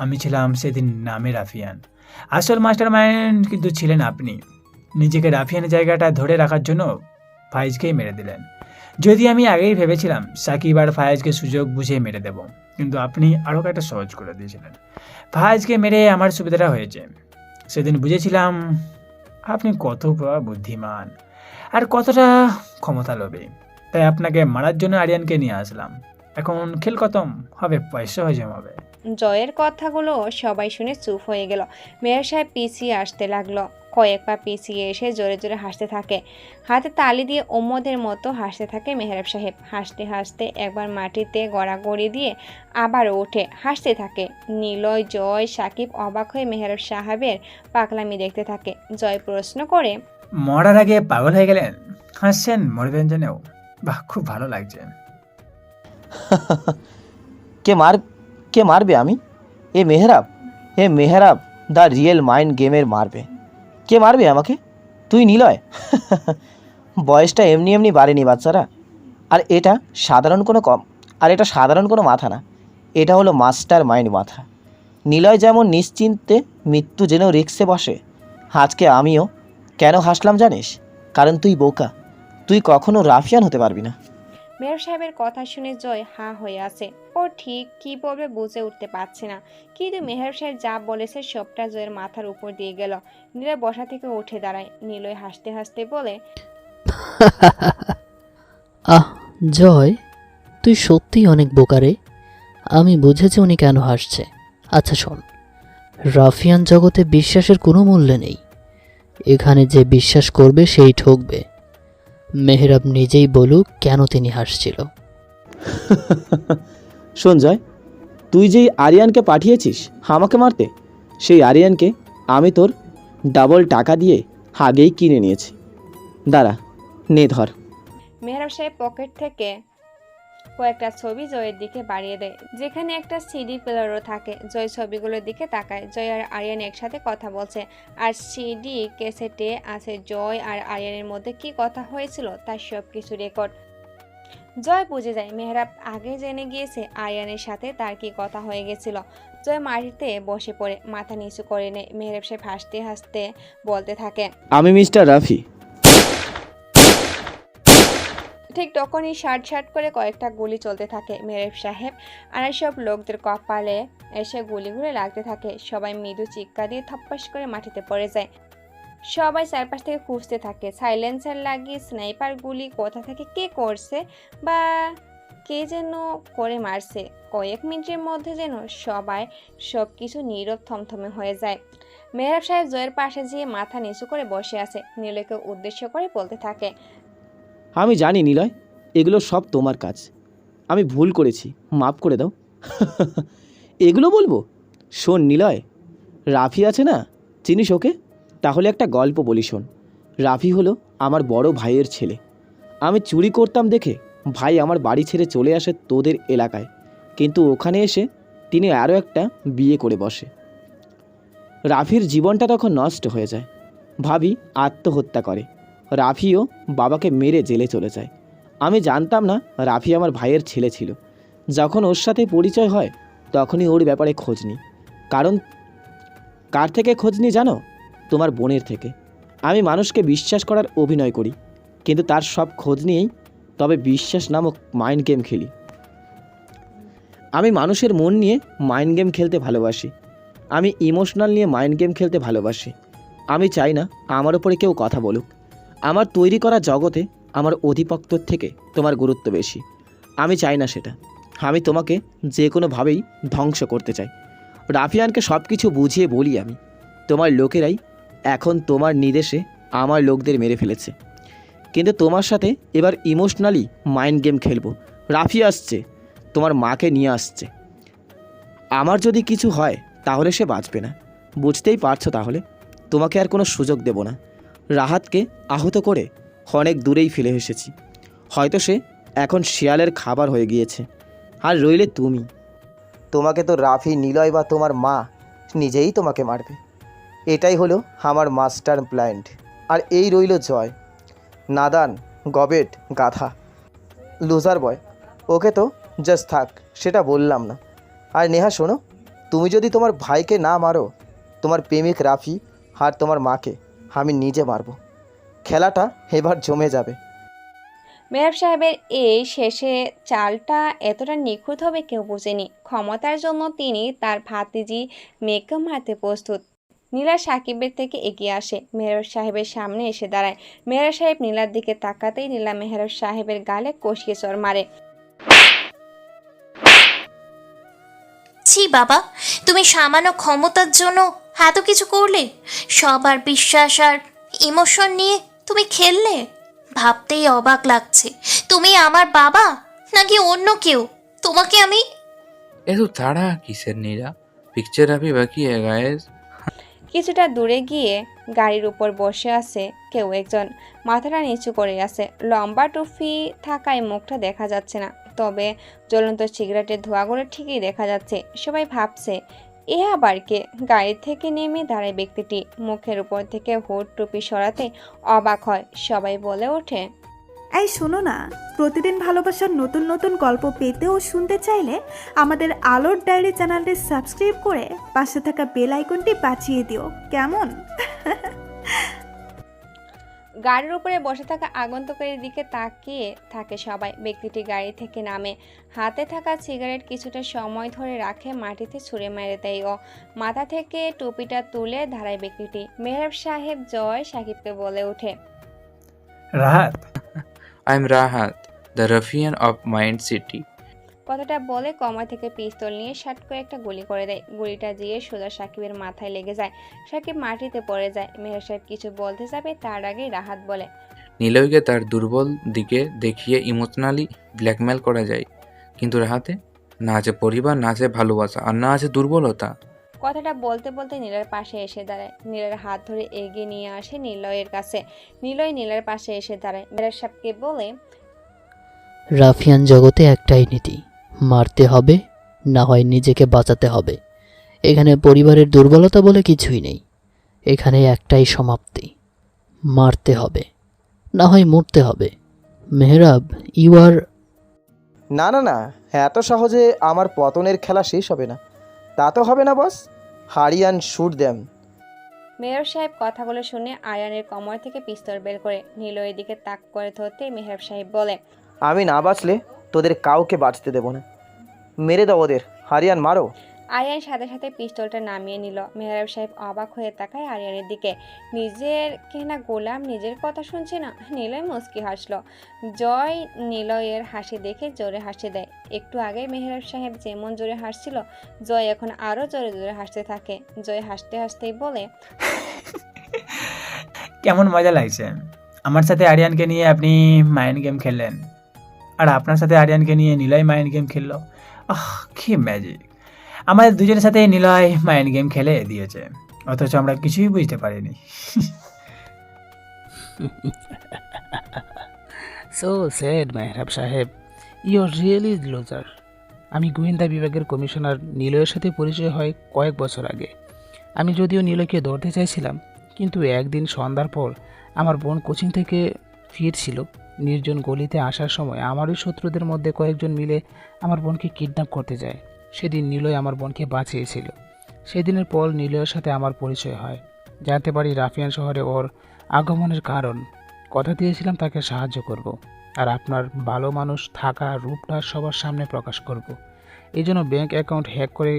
আমি ছিলাম সেদিন নামে রাফিয়ান। আসল মাস্টার মাইন্ড কিন্তু ছিলেন আপনি। নিজেকে রাফিয়ানের জায়গাটা ধরে রাখার জন্য ফায়েজকেই মেরে দিলেন। যদি আমি আগেই ভেবেছিলাম সাকিব আর ফায়েজকে সুযোগ বুঝে মেরে দেব, কিন্তু আপনি আরও একটা সহজ করে দিয়েছিলেন। ফায়েজকে মেরে আমার সুবিধাটা হয়েছে। সেদিন বুঝেছিলাম আপনি কত বুদ্ধিমান আর কতটা ক্ষমতা লোভী। তাই আপনাকে মারার জন্য আরিয়ানকে নিয়ে আসলাম। এখন খেল খতম হবে, পয়সা হয়ে হবে। জয়ের কথাগুলো সবাই শুনে চুপ হয়ে গেল। মেয়র সাহেব পিছিয়ে আসতে লাগলো। কয়েক পা পিছিয়ে এসে জোরে জোরে হাসতে থাকে। হাতে তালি দিয়ে ওম্মদের মতো হাসতে থাকে মেহরাব সাহেব। হাসতে হাসতে একবার মাটিতে গড়াগড়ি দিয়ে আবার ওঠে, হাসতে থাকে। নিলয়, জয়, সাকিব অবাক হয়ে মেহরাব সাহেবের পাগলামি দেখতে থাকে। জয় প্রশ্ন করে, মরার আগে পাগল হয়ে গেলেন, হাসছেন মরবেন জেনেও। বাহ, খুব ভালো লাগছে। কে মারবে? আমি? এ মেহরাব দ্য রিয়েল মাইন্ড গেমের মারবে। কে মারবে আমাকে? তুই নিলয়? বয়সটা এমনি বাড়েনি বাচ্চারা। আর এটা সাধারণ কোনো মাথা না, এটা হলো মাস্টার মাইন্ড মাথা। নিলয় যেমন নিশ্চিন্তে মৃত্যু যেন রিক্সে বসে, আজকে আমিও কেন হাসলাম জানিস? কারণ তুই বোকা, তুই কখনো রাফিয়ান হতে পারবি না। মেহরাব সাহেবের কথা শুনে জয় হাঁ হয়ে আছে। ও ঠিক কি বলবে বুঝে উঠতে পারছে না, কিন্তু মেহরাব সাহেব যা বলেছে সবটা জয়ের মাথার উপর দিয়ে গেল। নিলয় বসা থেকে উঠে দাঁড়ায়। নিলয় হাসতে হাসতে বলে, আহ জয়, তুই সত্যিই অনেক বোকারে। আমি বুঝেছি উনি কেন হাসছে। আচ্ছা শোন, রাফিয়ান জগতে বিশ্বাসের কোনো মূল্য নেই। এখানে যে বিশ্বাস করবে সেই ঠকবে। মেহরাব নিজেই বলুক কেন তিনি হাসছিল। শোন জয়, তুই যেই আরিয়ানকে পাঠিয়েছিস আমাকে মারতে, সেই আরিয়ানকে আমি তোর ডাবল টাকা দিয়ে আগেই কিনে নিয়েছি। দাঁড়া, নে ধর। মেহরাব সাহেব পকেট থেকে কয়েকটা ছবি জয়ের দিকে বাড়িয়ে দেয়, যেখানে একটা সিডি প্লেয়ারও থাকে। জয় ছবিগুলোর দিকে তাকায়। জয় আর আরিয়ান একসাথে কথা বলছে, আর সিডি ক্যাসেটে আছে জয় আর আরিয়ানের মধ্যে কি কথা হয়েছিল তার সব কিছু রেকর্ড। জয় বুঝে যায় মেহরাব আগে জেনে গিয়েছে আরিয়ানের সাথে তার কি কথা হয়ে গেছিল। জয় মাটিতে বসে পড়ে মাথা নিচু করে নেয়। মেহরাব সাহেব হাসতে হাসতে বলতে থাকে, আমি মিস্টার রাফি। ঠিক তখনই শার্ট করে কয়েকটা গুলি চলতে থাকে। মেহরাব সাহেব আর সব লোকদের কপালে এসে গুলিগুলো লাগতে থাকে। সবাই মৃদু চিৎকার দিয়ে থপ্পাস করে মাটিতে পড়ে যায়। সবাই চারপাশ থেকে খুঁজতে থাকে, সাইলেন্সার লাগিয়ে স্নাইপার গুলি কোথা থেকে কে করছে বা কে যেন করে মারছে। কয়েক মিনিটের মধ্যে যেন সবাই সব কিছু নীরব থমথমে হয়ে যায়। মেহরাব সাহেব জয়ের পাশে যেয়ে মাথা নিচু করে বসে আছে। নিলয়কে উদ্দেশ্য করে বলতে থাকে, আমি জানি নিলয়, এগুলো সব তোমার কাজ। আমি ভুল করেছি, মাফ করে দাও। এগুলো বলবো? শোন নিলয়, রাফি আছে না, চিনিস ওকে? তাহলে একটা গল্প বলি শোন। রাফি হলো আমার বড় ভাইয়ের ছেলে। আমি চুরি করতাম দেখে ভাই আমার বাড়ি ছেড়ে চলে আসে তোদের এলাকায়, কিন্তু ওখানে এসে তিনি আরও একটা বিয়ে করে বসে। রাফির জীবনটা তখন নষ্ট হয়ে যায়। ভাবি আত্মহত্যা করে। রাফিও বাবাকে মেরে জেলে চলে যায়। আমি জানতাম না রাফি আমার ভাইয়ের ছেলে ছিল। যখন ওর সাথে পরিচয় হয় তখনই ওর ব্যাপারে খোঁজ নিই। কারণ কার থেকে খোঁজ নিই জানো? তোমার বোনের থেকে। আমি মানুষকে বিশ্বাস করার অভিনয় করি, কিন্তু তার সব খোঁজ নিয়েই তবে বিশ্বাস নামক মাইন্ড গেম খেলি। আমি মানুষের মন নিয়ে মাইন্ড গেম খেলতে ভালোবাসি। আমি ইমোশনাল নিয়ে মাইন্ড গেম খেলতে ভালোবাসি। আমি চাই না আমার উপরে কেউ কথা বলুক। আমার তৈরি করা জগতে আমার অধিপত্যর থেকে তোমার গুরুত্ব বেশি। আমি চাই না সেটা। আমি তোমাকে যে কোনোভাবেই ধ্বংস করতে চাই। রাফিয়ানকে সব কিছু বুঝিয়ে বলি আমি, তোমার লোকেরাই এখন তোমার নির্দেশে আমার লোকদের মেরে ফেলেছে। কিন্তু তোমার সাথে এবার ইমোশনালি মাইন্ড গেম খেলবো। রাফি আসছে, তোমার মাকে নিয়ে আসছে। আমার যদি কিছু হয় তাহলে সে বাঁচবে না, বুঝতেই পারছো। তাহলে তোমাকে আর কোনো সুযোগ দেব না। রাহাতকে আহত করে অনেক দূরেই ফেলে এসেছি। হয়তো সে এখন শিয়ালের খাবার হয়ে গিয়েছে। আর রইলে তুমি, তোমাকে তো রাফি, নিলয় বা তোমার মা নিজেই তোমাকে মারবে। এটাই হলো আমার মাস্টার প্ল্যান। আর এই রইল জয়, নাদান, গবেট, গাধা, লুজার বয়। ওকে তো জাস্ট থাক, সেটা বললাম না। আর নেহা শোনো, তুমি যদি তোমার ভাইকে না মারো, তোমার প্রেমিক রাফি আর তোমার মাকে আমি নিজে মারবো। খেলাটা এবার জমে যাবে। মেহরাব সাহেবের এই শেষে চালটা এতটা নিখুঁত হবে কেউ বোঝেনি। ক্ষমতার জন্য তিনি তার ভাতিজি মেয়েকে মারতে প্রস্তুত। নীলা সাকিবের থেকে এগিয়ে আসে, মেহরাব সাহেবের সামনে এসে দাঁড়ায়। মেহরাব সাহেব নীলার দিকে তাকাতেই নীলা মেহরাব সাহেবের গালে কষিয়ে চড় মারে। ছি বাবা, তুমি সামান্য ক্ষমতার জন্য এত কিছু করলে, সবার বিশ্বাস আর ইমোশন নিয়ে তুমি খেললে। ভাবতেই অবাক লাগছে, তুমি আমার বাবা নাকি অন্য কেউ। তোমাকে আমি এত তাড়া কিসের নীরা? পিকচার अभी বাকি है गाइस। কিছুটা দূরে গিয়ে গাড়ির উপর বসে আছে কেউ একজন, মাথাটা নিচু করে আছে। লম্বা টুপি থাকায় মুখটা দেখা যাচ্ছে না, তবে জ্বলন্ত সিগারেটের ধোঁয়াগুলো ঠিকই দেখা যাচ্ছে। সবাই ভাবছে এ আবার কে? গাড়ি থেকে নেমে দাঁড়ায় ব্যক্তিটি, মুখের উপর থেকে হুড টুপি সরাতে অবাক হয়। সবাই বলে ওঠে, এই শোনো না, প্রতিদিন ভালোবাসার নতুন নতুন গল্প পেতে ও শুনতে চাইলে আমাদের আলোর ডায়েরি চ্যানেলটি সাবস্ক্রাইব করে পাশে থাকা বেল আইকনটি বাজিয়ে দিও, কেমন? গাড়ির উপরে বসে থাকা আগন্তুকের দিকে তাকিয়ে থাকে সবাই। ব্যক্তিটি গাড়ি থেকে নামে, হাতে থাকা সিগারেট কিছুটা সময় ধরে রাখে, মাটিতে ছুঁড়ে মেরে দেয় ও মাথা থেকে টুপিটা তুলে দাঁড়ায় ব্যক্তিটি। মেহরাব সাহেব জয় সাকিবকে বলে ওঠে, রাহাত, आई एम राहत, the Rafiyan of mind city. কথাটা বলে কমর থেকে পিস্তল নিয়ে শাট করে একটা গুলি করে দেয়। গুলিটা দিয়ে সোজা সাকিবের মাথায় লেগে যায়। সাকিব মাটিতে পড়ে যায়। মেহরাব সাহেব কিছু বলতে যাবে, তার আগেই রাহাত বলে, নিলয়কে তার দুর্বল দিকে দেখিয়ে ইমোশনালি ব্ল্যাকমেল করা যায়, কিন্তু রাহাতে না আছে পরিবার, না আছে ভালোবাসা, আর না আছে দুর্বলতা। কথাটা বলতে বলতে নীলার পাশে এসে দাঁড়ায়। নীলার হাত ধরে এগিয়ে নিয়ে আসে নিলয়ের কাছে। নিলয় নীলার পাশে এসে দাঁড়ায়। মেহরাব সাহেবকে বলে, রাফিয়ান জগতে একটাই নীতি, মারতে হবে, না হয় নিজেকে বাঁচাতে হবে। এখানে পরিবারের দুর্বলতা বলে কিছুই নেই। এখানে একটাই সমাপ্তি, মারতে হবে, না হয় মরতে হবে। মেহরাব, ইউ আর... না না না, এত সহজে আমার পতনের খেলা শেষ হবে না। তা তো হবে না বস। হারিয়ান শুট দেম। মেহরাব সাহেব কথাগুলো শুনে আয়ানের কমর থেকে পিস্তল বের করে নিলয়ের দিকে তাক করে ধরতে মেহরাব সাহেব বলে, আমি না বাঁচলে তোদের কাউকে বাঁচতে দেবো না। মেরে দাও ওদের। হারিয়ান মারো। আরিয়ান সাথে সাথে পিস্তলটা নামিয়ে নিল। মেহরাব সাহেব অবাক হয়ে তাকায় আরিয়ানের দিকে। নিজের কেনা গোলাম নিজের কথা শুনছে না। নিলয় মুচকি হাসলো। জয় নিলয়ের হাসি দেখে জোরে হাসি দেয়। একটু আগে মেহরাব সাহেব যেমন জোরে হাসছিল, জয় এখন আরও জোরে জোরে হাসতে থাকে। জয় হাসতে হাসতেই বলে, কেমন মজা লাগছে। আমার সাথে আরিয়ানকে নিয়ে আপনি মাইন্ড গেম খেললেন, আর আপনার সাথে আরিয়ানকে নিয়ে নিলয় মাইন্ড গেম খেললো। কি ম্যাজিক! আমাদের দুজনের সাথে নিলয় মাইন্ড গেম খেলে দিয়েছে, অথচ আমরা কিছুই বুঝতে পারিনি। সো স্যাড মেহরাব সাহেব, ইউ আর রিয়েলি লুজার। আমি গোয়েন্দা বিভাগের কমিশনার নিলয়ের সাথে পরিচয় হয় কয়েক বছর আগে। আমি যদিও নিলয়কে ধরতে চাইছিলাম, কিন্তু একদিন সন্ধ্যার পর আমার বোন কোচিং থেকে ফিরছিল। নির্জন গলিতে আসার সময় আমারই শত্রুদের মধ্যে কয়েকজন মিলে আমার বোনকে কিডন্যাপ করতে যায়। সেদিন নিলয় আমার বোনকে বাঁচিয়েছিল। সেদিনের পর নিলয়ের সাথে আমার পরিচয় হয়। জানতে পারি রাফিয়ান শহরে ওর আগমনের কারণ। কথা দিয়েছিলাম তাকে সাহায্য করব, আর আপনার ভালো মানুষ থাকা রূপটা সবার সামনে প্রকাশ করব। এই জন্য ব্যাঙ্ক অ্যাকাউন্ট হ্যাক করে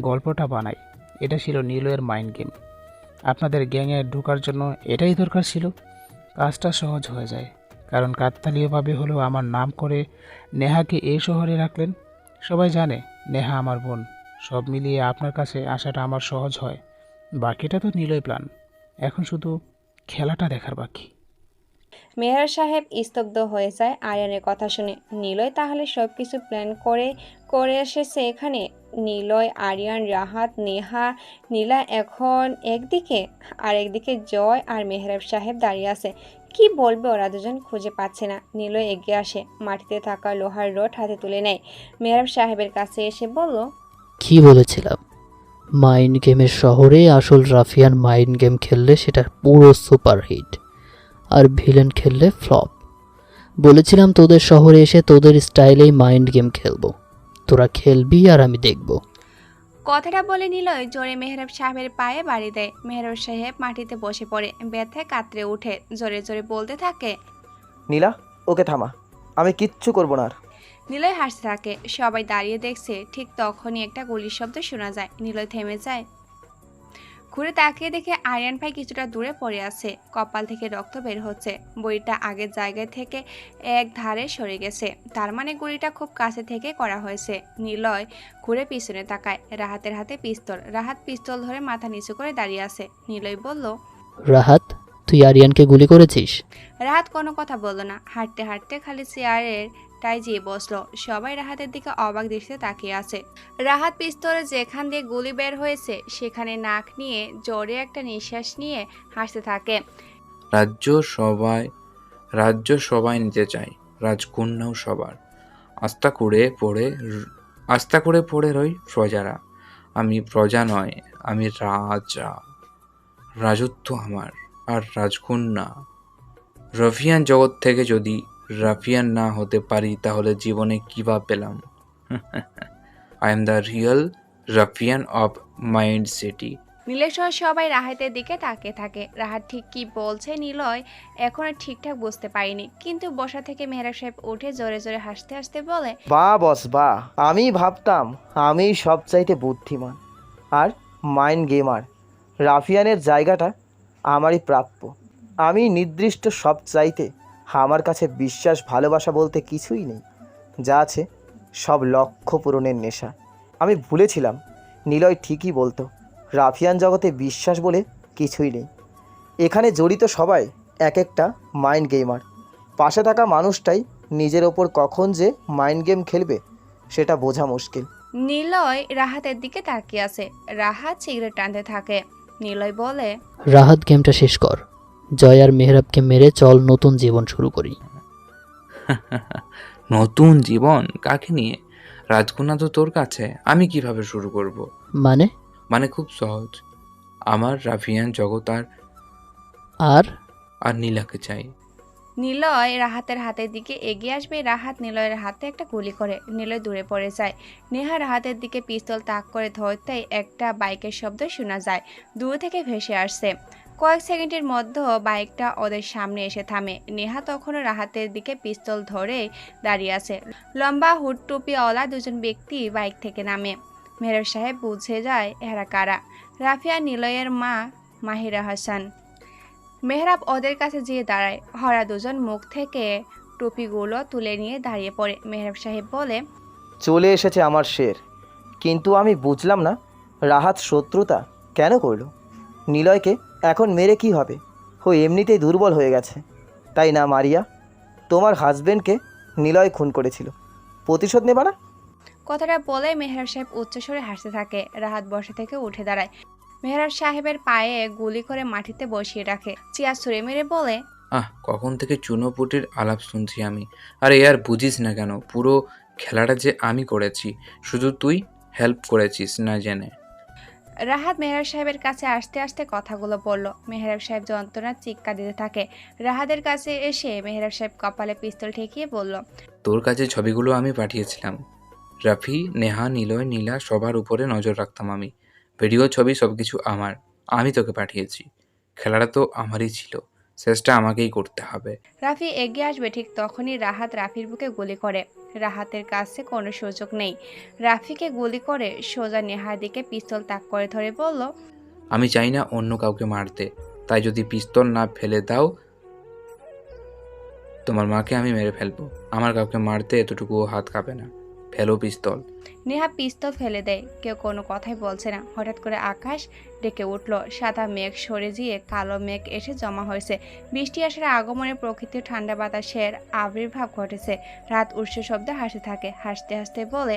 গল্পটা বানাই। এটা ছিল নিলয়ের মাইন্ড গেম। আপনাদের গ্যাংয়ে ঢোকার জন্য এটাই দরকার ছিল। কাজটা সহজ হয়ে যায়, কারণ কাকতালীয়ভাবে হলেও আমার নাম করে নেহাকে এই শহরে রাখলেন। সবাই জানে নেহা আমার বোন। সব মিলিয়ে আপনার কাছে আসাটা আমার সহজ হয়। বাকিটা তো নিলয় প্ল্যান। এখন শুধু খেলাটা দেখার বাকি। মেহরাব সাহেব স্তব্ধ হয়ে যায় আরিয়ানের কথা শুনে। নিলয় তাহলে সব কিছু প্ল্যান করে এসেছে এখানে। নিলয়, আরিয়ান, রাহাত, নেহা, নীলা এখন একদিকে, আর একদিকে জয় আর মেহরাব সাহেব দাঁড়িয়ে আছে। কি বলবে ওরা দুজন খুঁজে পাচ্ছে না। নিলয় এগিয়ে আসে, মাটিতে থাকা লোহার রড হাতে তুলে নেয়। মেহরাব সাহেবের কাছে এসে বলল, কি বলেছিলাম? মাইন্ড গেমের শহরে আসল রাফিয়ান মাইন্ড গেম খেললে সেটা পুরো সুপারহিট, আর ভিলেন খেললে ফ্লপ। বলেছিলাম তোদের শহরে এসে তোদের স্টাইলেই মাইন্ড গেম খেলবো। তোরা খেলবি আর আমি দেখব। কথাটা বলে নিলয় জোরে মেহরাব সাহেবের পায়ে বাড়ি দেয়। মেহরাব সাহেব মাটিতে বসে পড়ে, ব্যথায় কাতরে উঠে জোরে জোরে বলতে থাকে, নীলা, ওকে থামা। আমি কিচ্ছু করবো না আর। নিলয় হাসতে থাকে। সবাই দাঁড়িয়ে দেখছে। ঠিক তখনই একটা গুলির শব্দ শোনা যায়। নিলয় থেমে যায়। ঘুরে তাকিয়ে দেখে আরিয়ান ভাই কিছুটা দূরে পড়ে আছে, কপাল থেকে রক্ত বের হচ্ছে। বড়িটা আগের জায়গায় থেকে এক ধারে সরে গেছে, তার মানে গুলিটা খুব কাছে থেকে করা হয়েছে। নিলয় ঘুরে পিছনে তাকায়, রাহাতের হাতে পিস্তল। রাহাত পিস্তল ধরে মাথা নিচু করে দাঁড়িয়ে আছে। নিলয় বলল, রাহাত, তুই আরিয়ানকে গুলি করেছিস? রাহাত কোনো কথা বলল না, হাঁটতে হাঁটতে খালি চেয়ারের টাই যেয়ে বসলো। সবাই রাহাতের দিকে অবাক দৃষ্টিতে তাকিয়ে আছে। রাহাত পিস্তলে যেখান দিয়ে গুলি বের হয়েছে সেখানে নাক নিয়ে জোরে একটা নিঃশ্বাস নিয়ে হাসতে থাকে। রাজ্য সবাই নিতে চায়, রাজকন্যাও সবার। আস্থা করে পড়ে রই প্রজারা। আমি প্রজা নয়, আমি রাজা। রাজত্ব আমার, আর রাজকন্যা। রাফিয়ান জগৎ থেকে যদি রাফিয়ান না হতে পারি তাহলে জীবনে কী বা পেলাম? I am the real ruffian of Mind City. নীলের সহ সবাই রাহাতের দিকে তাকিয়ে থাকে। রাহাত ঠিক কি বলছে নিলয় এখনো ঠিকঠাক বুঝতে পারিনি, কিন্তু বসা থেকে মেহরাব সাহেব উঠে জোরে জোরে হাসতে হাসতে বলে, বাহ বস বাহ, আমি ভাবতাম আমি সবচাইতে বুদ্ধিমান আর মাইন্ড গেমার। রাফিয়ানের জায়গাটা আমারই প্রাপ্য। আমি নির্দিষ্ট সবচাইতে, আমার কাছে বিশ্বাস ভালোবাসা বলতে কিছুই নেই। যা আছে সব লক্ষ্য পূরণের নেশা। আমি ভুলেছিলাম নিলয় ঠিকই বলতো, রাফিয়ান জগতে বিশ্বাস বলে কিছুই নেই। এখানে জড়িত সবাই এক একটা মাইন্ড গেমার। পাশে থাকা মানুষটাই নিজের ওপর কখন যে মাইন্ড গেম খেলবে সেটা বোঝা মুশকিল। নিলয় রাহাতের দিকে তাকিয়ে আছে। রাহাত সিগারেট টানতে থাকে। নিলয় বলে, রাহাত, গেমটা শেষ কর। জয় আর মেহরাবকে মেরে চল নতুন জীবন শুরু করি। নতুন জীবন কাকে নিয়ে? রাজকন্যা তো তোর কাছে, আমি কিভাবে শুরু করব? মানে খুব সহজ। আমার রাফিয়ান জগৎ আর নীলাকে চাই। নিলয় রাহাতের হাতের দিকে এগিয়ে আসবে। রাহাত নিলয়ের হাতে একটা গুলি করে। নিলয় দূরে পড়ে যায়। নেহা রাহাতের দিকে পিস্তল তাক করে ধরতেই একটা বাইকের শব্দ শোনা যায়, দূর থেকে ভেসে আসছে। কয়েক সেকেন্ডের মধ্যে বাইকটা ওদের সামনে এসে থামে। নেহা তখনও রাহাতের দিকে পিস্তল ধরে দাঁড়িয়ে আছে। লম্বা হুড টুপিওয়ালা দুজন ব্যক্তি বাইক থেকে নামে। মেহরাব সাহেব বুঝে যায় এরা কারা। রাফিয়া নিলয়ের মা মাহিরা হাসান। মেহরাব ওদের কাছে যেয়ে দাঁড়ায়। হরা দুজন মুখ থেকে টুপিগুলো তুলে নিয়ে দাঁড়িয়ে পড়ে। মেহরাব সাহেব বলে, চলে এসেছে আমার শের, কিন্তু আমি বুঝলাম না রাহাত শত্রুতা কেন করলো নিলয়কে। এখন মেরে কি হবে? ও এমনিতেই দুর্বল হয়ে গেছে, তাই না মারিয়া? তোমার হাজবেন্ডকে নিলয় খুন করেছিল, প্রতিশোধ নেবা না? কথাটা বলে মেহরাব সাহেব উচ্চস্বরে হাসতে থাকে। রাহাত বসা থেকে উঠে দাঁড়ায়। মেহরাব সাহেবের পায়ে গুলি করে মাটিতে বসিয়ে রাখে। চিয়া ছুঁড়ে মেরে বলে, কখন থেকে চুনোপুটির আলাপ শুনছি আমি। আরে আর বুঝিস না কেন? পুরো খেলাটা যে আমি করেছি, শুধু তুই হেল্প করেছিস না জেনে। রাহাত মেহরাব সাহেবের কাছে আসতে আসতে কথাগুলো বলল। মেহরাব সাহেব যন্ত্রণার চিৎকার দিতে থাকে। রাহাতের কাছে এসে মেহরাব সাহেব কপালে পিস্তল ঠেকিয়ে বলল, তোর কাছে ছবিগুলো আমি পাঠিয়েছিলাম। রাফি, নেহা, নিলয়, নীলা সবার উপরে নজর রাখতাম আমি। ভিডিও, ছবি সবকিছু আমার। আমি তোকে পাঠিয়েছি। খেলাটা তো আমারই ছিল, শেষটা আমাকেই করতে হবে। রাফি এগিয়ে আসবে ঠিক তখনই রাহাত রাফির বুকে গুলি করে। রাহাতের কাছে কোনো সুযোগ নেই। রাফিকে গুলি করে সোজা নেহার দিকে পিস্তল তাক করে ধরে বলল, আমি চাই না অন্য কাউকে মারতে, তাই যদি পিস্তল না ফেলে দাও তোমার মাকে আমি মেরে ফেলবো। আমার কাউকে মারতে এতটুকুও হাত কাঁপে না। ফেলো পিস্তল। নেহা পিস্তল ফেলে দেয়। কেউ কোনো কথাই বলছে না। হঠাৎ করে আকাশ ডেকে উঠল। সাদা মেঘ সরে গিয়ে কালো মেঘ এসে জমা হয়েছে। বৃষ্টি আসার আগমনে প্রকৃতির ঠান্ডা বাতাসের আবির্ভাব ঘটেছে। রাত উৎস শব্দে হাসতে থাকে। হাসতে হাসতে বলে,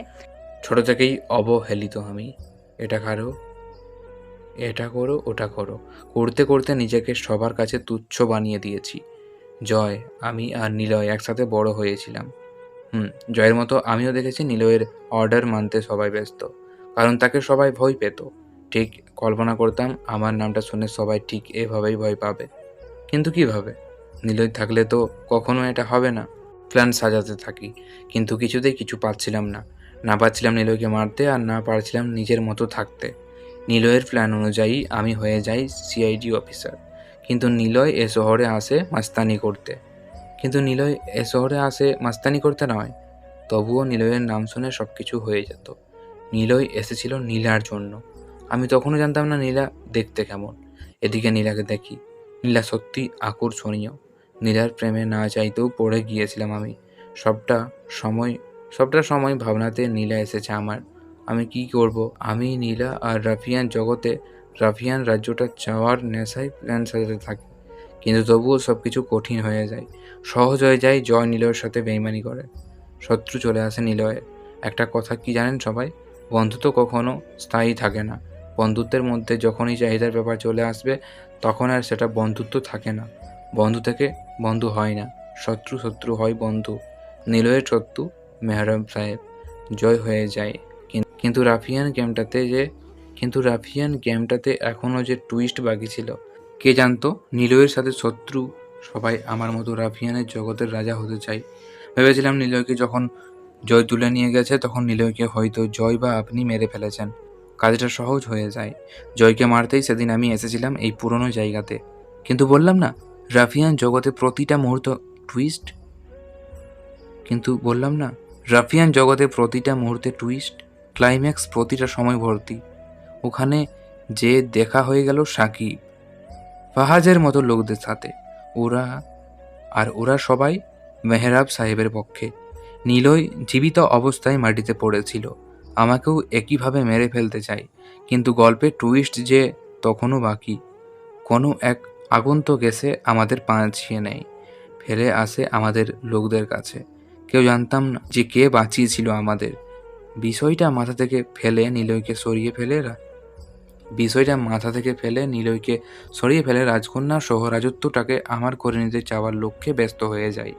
ছোট থেকেই অবহেলিত আমি। এটা করো, ওটা করো, করতে করতে নিজেকে সবার কাছে তুচ্ছ বানিয়ে দিয়েছি। জয়, আমি আর নিলয় একসাথে বড় হয়েছিলাম। জয়ের মতো আমিও দেখেছি নিলয়ের অর্ডার মানতে সবাই ব্যস্ত, কারণ তাকে সবাই ভয় পেত। ঠিক কল্পনা করতাম আমার নামটা শুনে সবাই ঠিক এভাবেই ভয় পাবে। কিন্তু কিভাবে? নিলয় থাকলে তো কখনো এটা হবে না। প্ল্যান সাজাতে থাকি, কিন্তু কিছুতেই কিছু পাচ্ছিলাম না। না পাচ্ছিলাম নিলয়কে মারতে, আর না পারছিলাম নিজের মতো থাকতে। নিলয়ের প্ল্যান অনুযায়ী আমি হয়ে যাই সিআইডি অফিসার, কিন্তু নিলয় এ শহরে আসে মাস্তানি করতে নয়। তবুও নিলয়ের নাম শুনে সব কিছু হয়ে যেত। নিলয় এসেছিল নীলার জন্য, আমি তখনও জানতাম না নীলা দেখতে কেমন। এদিকে নীলাকে দেখি, নীলা সত্যি আকর্ষণীয়। নীলার প্রেমে না চাইতেও পড়ে গিয়েছিলাম আমি। সবটা সময় ভাবনাতে নীলা এসেছে আমার। আমি কি করব? আমি নীলা আর রাফিয়ান জগতে রাফিয়ান রাজ্যটা চাওয়ার নেশায় প্ল্যান সাজাতে থাকি, কিন্তু তবুও সব কিছু কঠিন হয়ে যায়। সহজ হয়ে যায় জয় নিলয়ের সাথে বেইমানি করে, শত্রু চলে আসে নিলয়ের। একটা কথা কি জানেন সবাই? বন্ধুত্ব কখনো স্থায়ী থাকে না। বন্ধুত্বের মধ্যে যখনই চাহিদার ব্যাপার চলে আসবে, তখন আর সেটা বন্ধুত্ব থাকে না। বন্ধু থেকে বন্ধু হয় না, শত্রু হয় বন্ধু। নিলয়ের শত্রু মেহরাব সাহেব জয় হয়ে যায়। কিন্তু রাফিয়ান গেমটাতে এখনও যে টুইস্ট বাকি ছিল। কে জানতো নিলয়ের সাথে শত্রু সবাই আমার মতো রাফিয়ানের জগতের রাজা হতে চাই। ভেবেছিলাম নিলয়কে যখন জয় তুলে নিয়ে গেছে, তখন নিলয়কে হয়তো জয় বা আপনি মেরে ফেলেছেন, কাজটা সহজ হয়ে যায়। জয়কে মারতেই সেদিন আমি এসেছিলাম এই পুরনো জায়গাতে। কিন্তু বললাম না, রাফিয়ান জগতে প্রতিটা মুহূর্ত টুইস্ট। ক্লাইম্যাক্স প্রতিটা সময় ভর্তি। ওখানে যে দেখা হয়ে গেল সাকিব, ফাহাজের মতো লোকদের সাথে। ওরা সবাই মেহরাব সাহেবের পক্ষে। নিলয় জীবিত অবস্থায় মাটিতে পড়েছিল, আমাকেও একইভাবে মেরে ফেলতে চাই। কিন্তু গল্পের টুইস্ট যে তখনও বাকি। কোনো এক আগন্তুক এসে আমাদের বাঁচিয়ে নেয়, ফেলে আসে আমাদের লোকদের কাছে। কেউ জানতাম না যে কে বাঁচিয়েছিল আমাদের। বিষয়টা মাথা থেকে ফেলে নিলয়কে সরিয়ে ফেলে রাজকন্যা সহ রাজত্বটাকে আমার করে নিতে চাওয়ার লক্ষ্যে ব্যস্ত হয়ে যায়।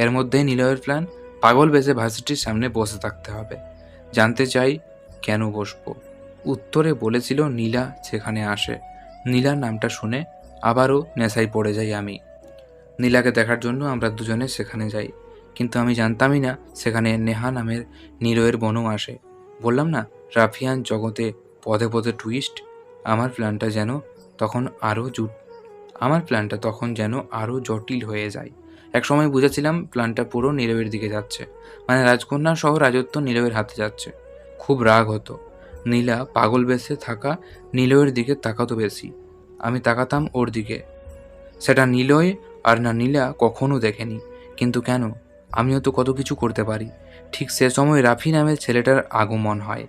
এর মধ্যেই নিলয়ের প্ল্যান, পাগল বেশে ভার্সিটির সামনে বসে থাকতে হবে। জানতে চাই কেন বসবো? উত্তরে বলেছিল নীলা সেখানে আসে। নীলার নামটা শুনে আবারও নেশায় পড়ে যাই আমি। নীলাকে দেখার জন্য আমরা দুজনে সেখানে যাই, কিন্তু আমি জানতামই না সেখানে নেহা নামের নিলয়ের বোনও আসে। বললাম না, রাফিয়ান জগতে পদে পদে টুইস্ট। আমার প্ল্যানটা তখন যেন আরও জটিল হয়ে যায়। একসময় বুঝেছিলাম প্ল্যানটা পুরো নীলয়ের দিকে যাচ্ছে, মানে রাজকন্যা সহ রাজত্ব নীলয়ের হাতে যাচ্ছে। খুব রাগ হতো। নীলা পাগল বেশে থাকা নিলয়ের দিকে তাকাতো বেশি, আমি তাকাতাম ওর দিকে। সেটা নিলয় আর না নীলা কখনো দেখেনি। কিন্তু কেন? আমিও তো কত কিছু করতে পারি। ঠিক সে সময় রাফি নামের ছেলেটার আগমন হয়।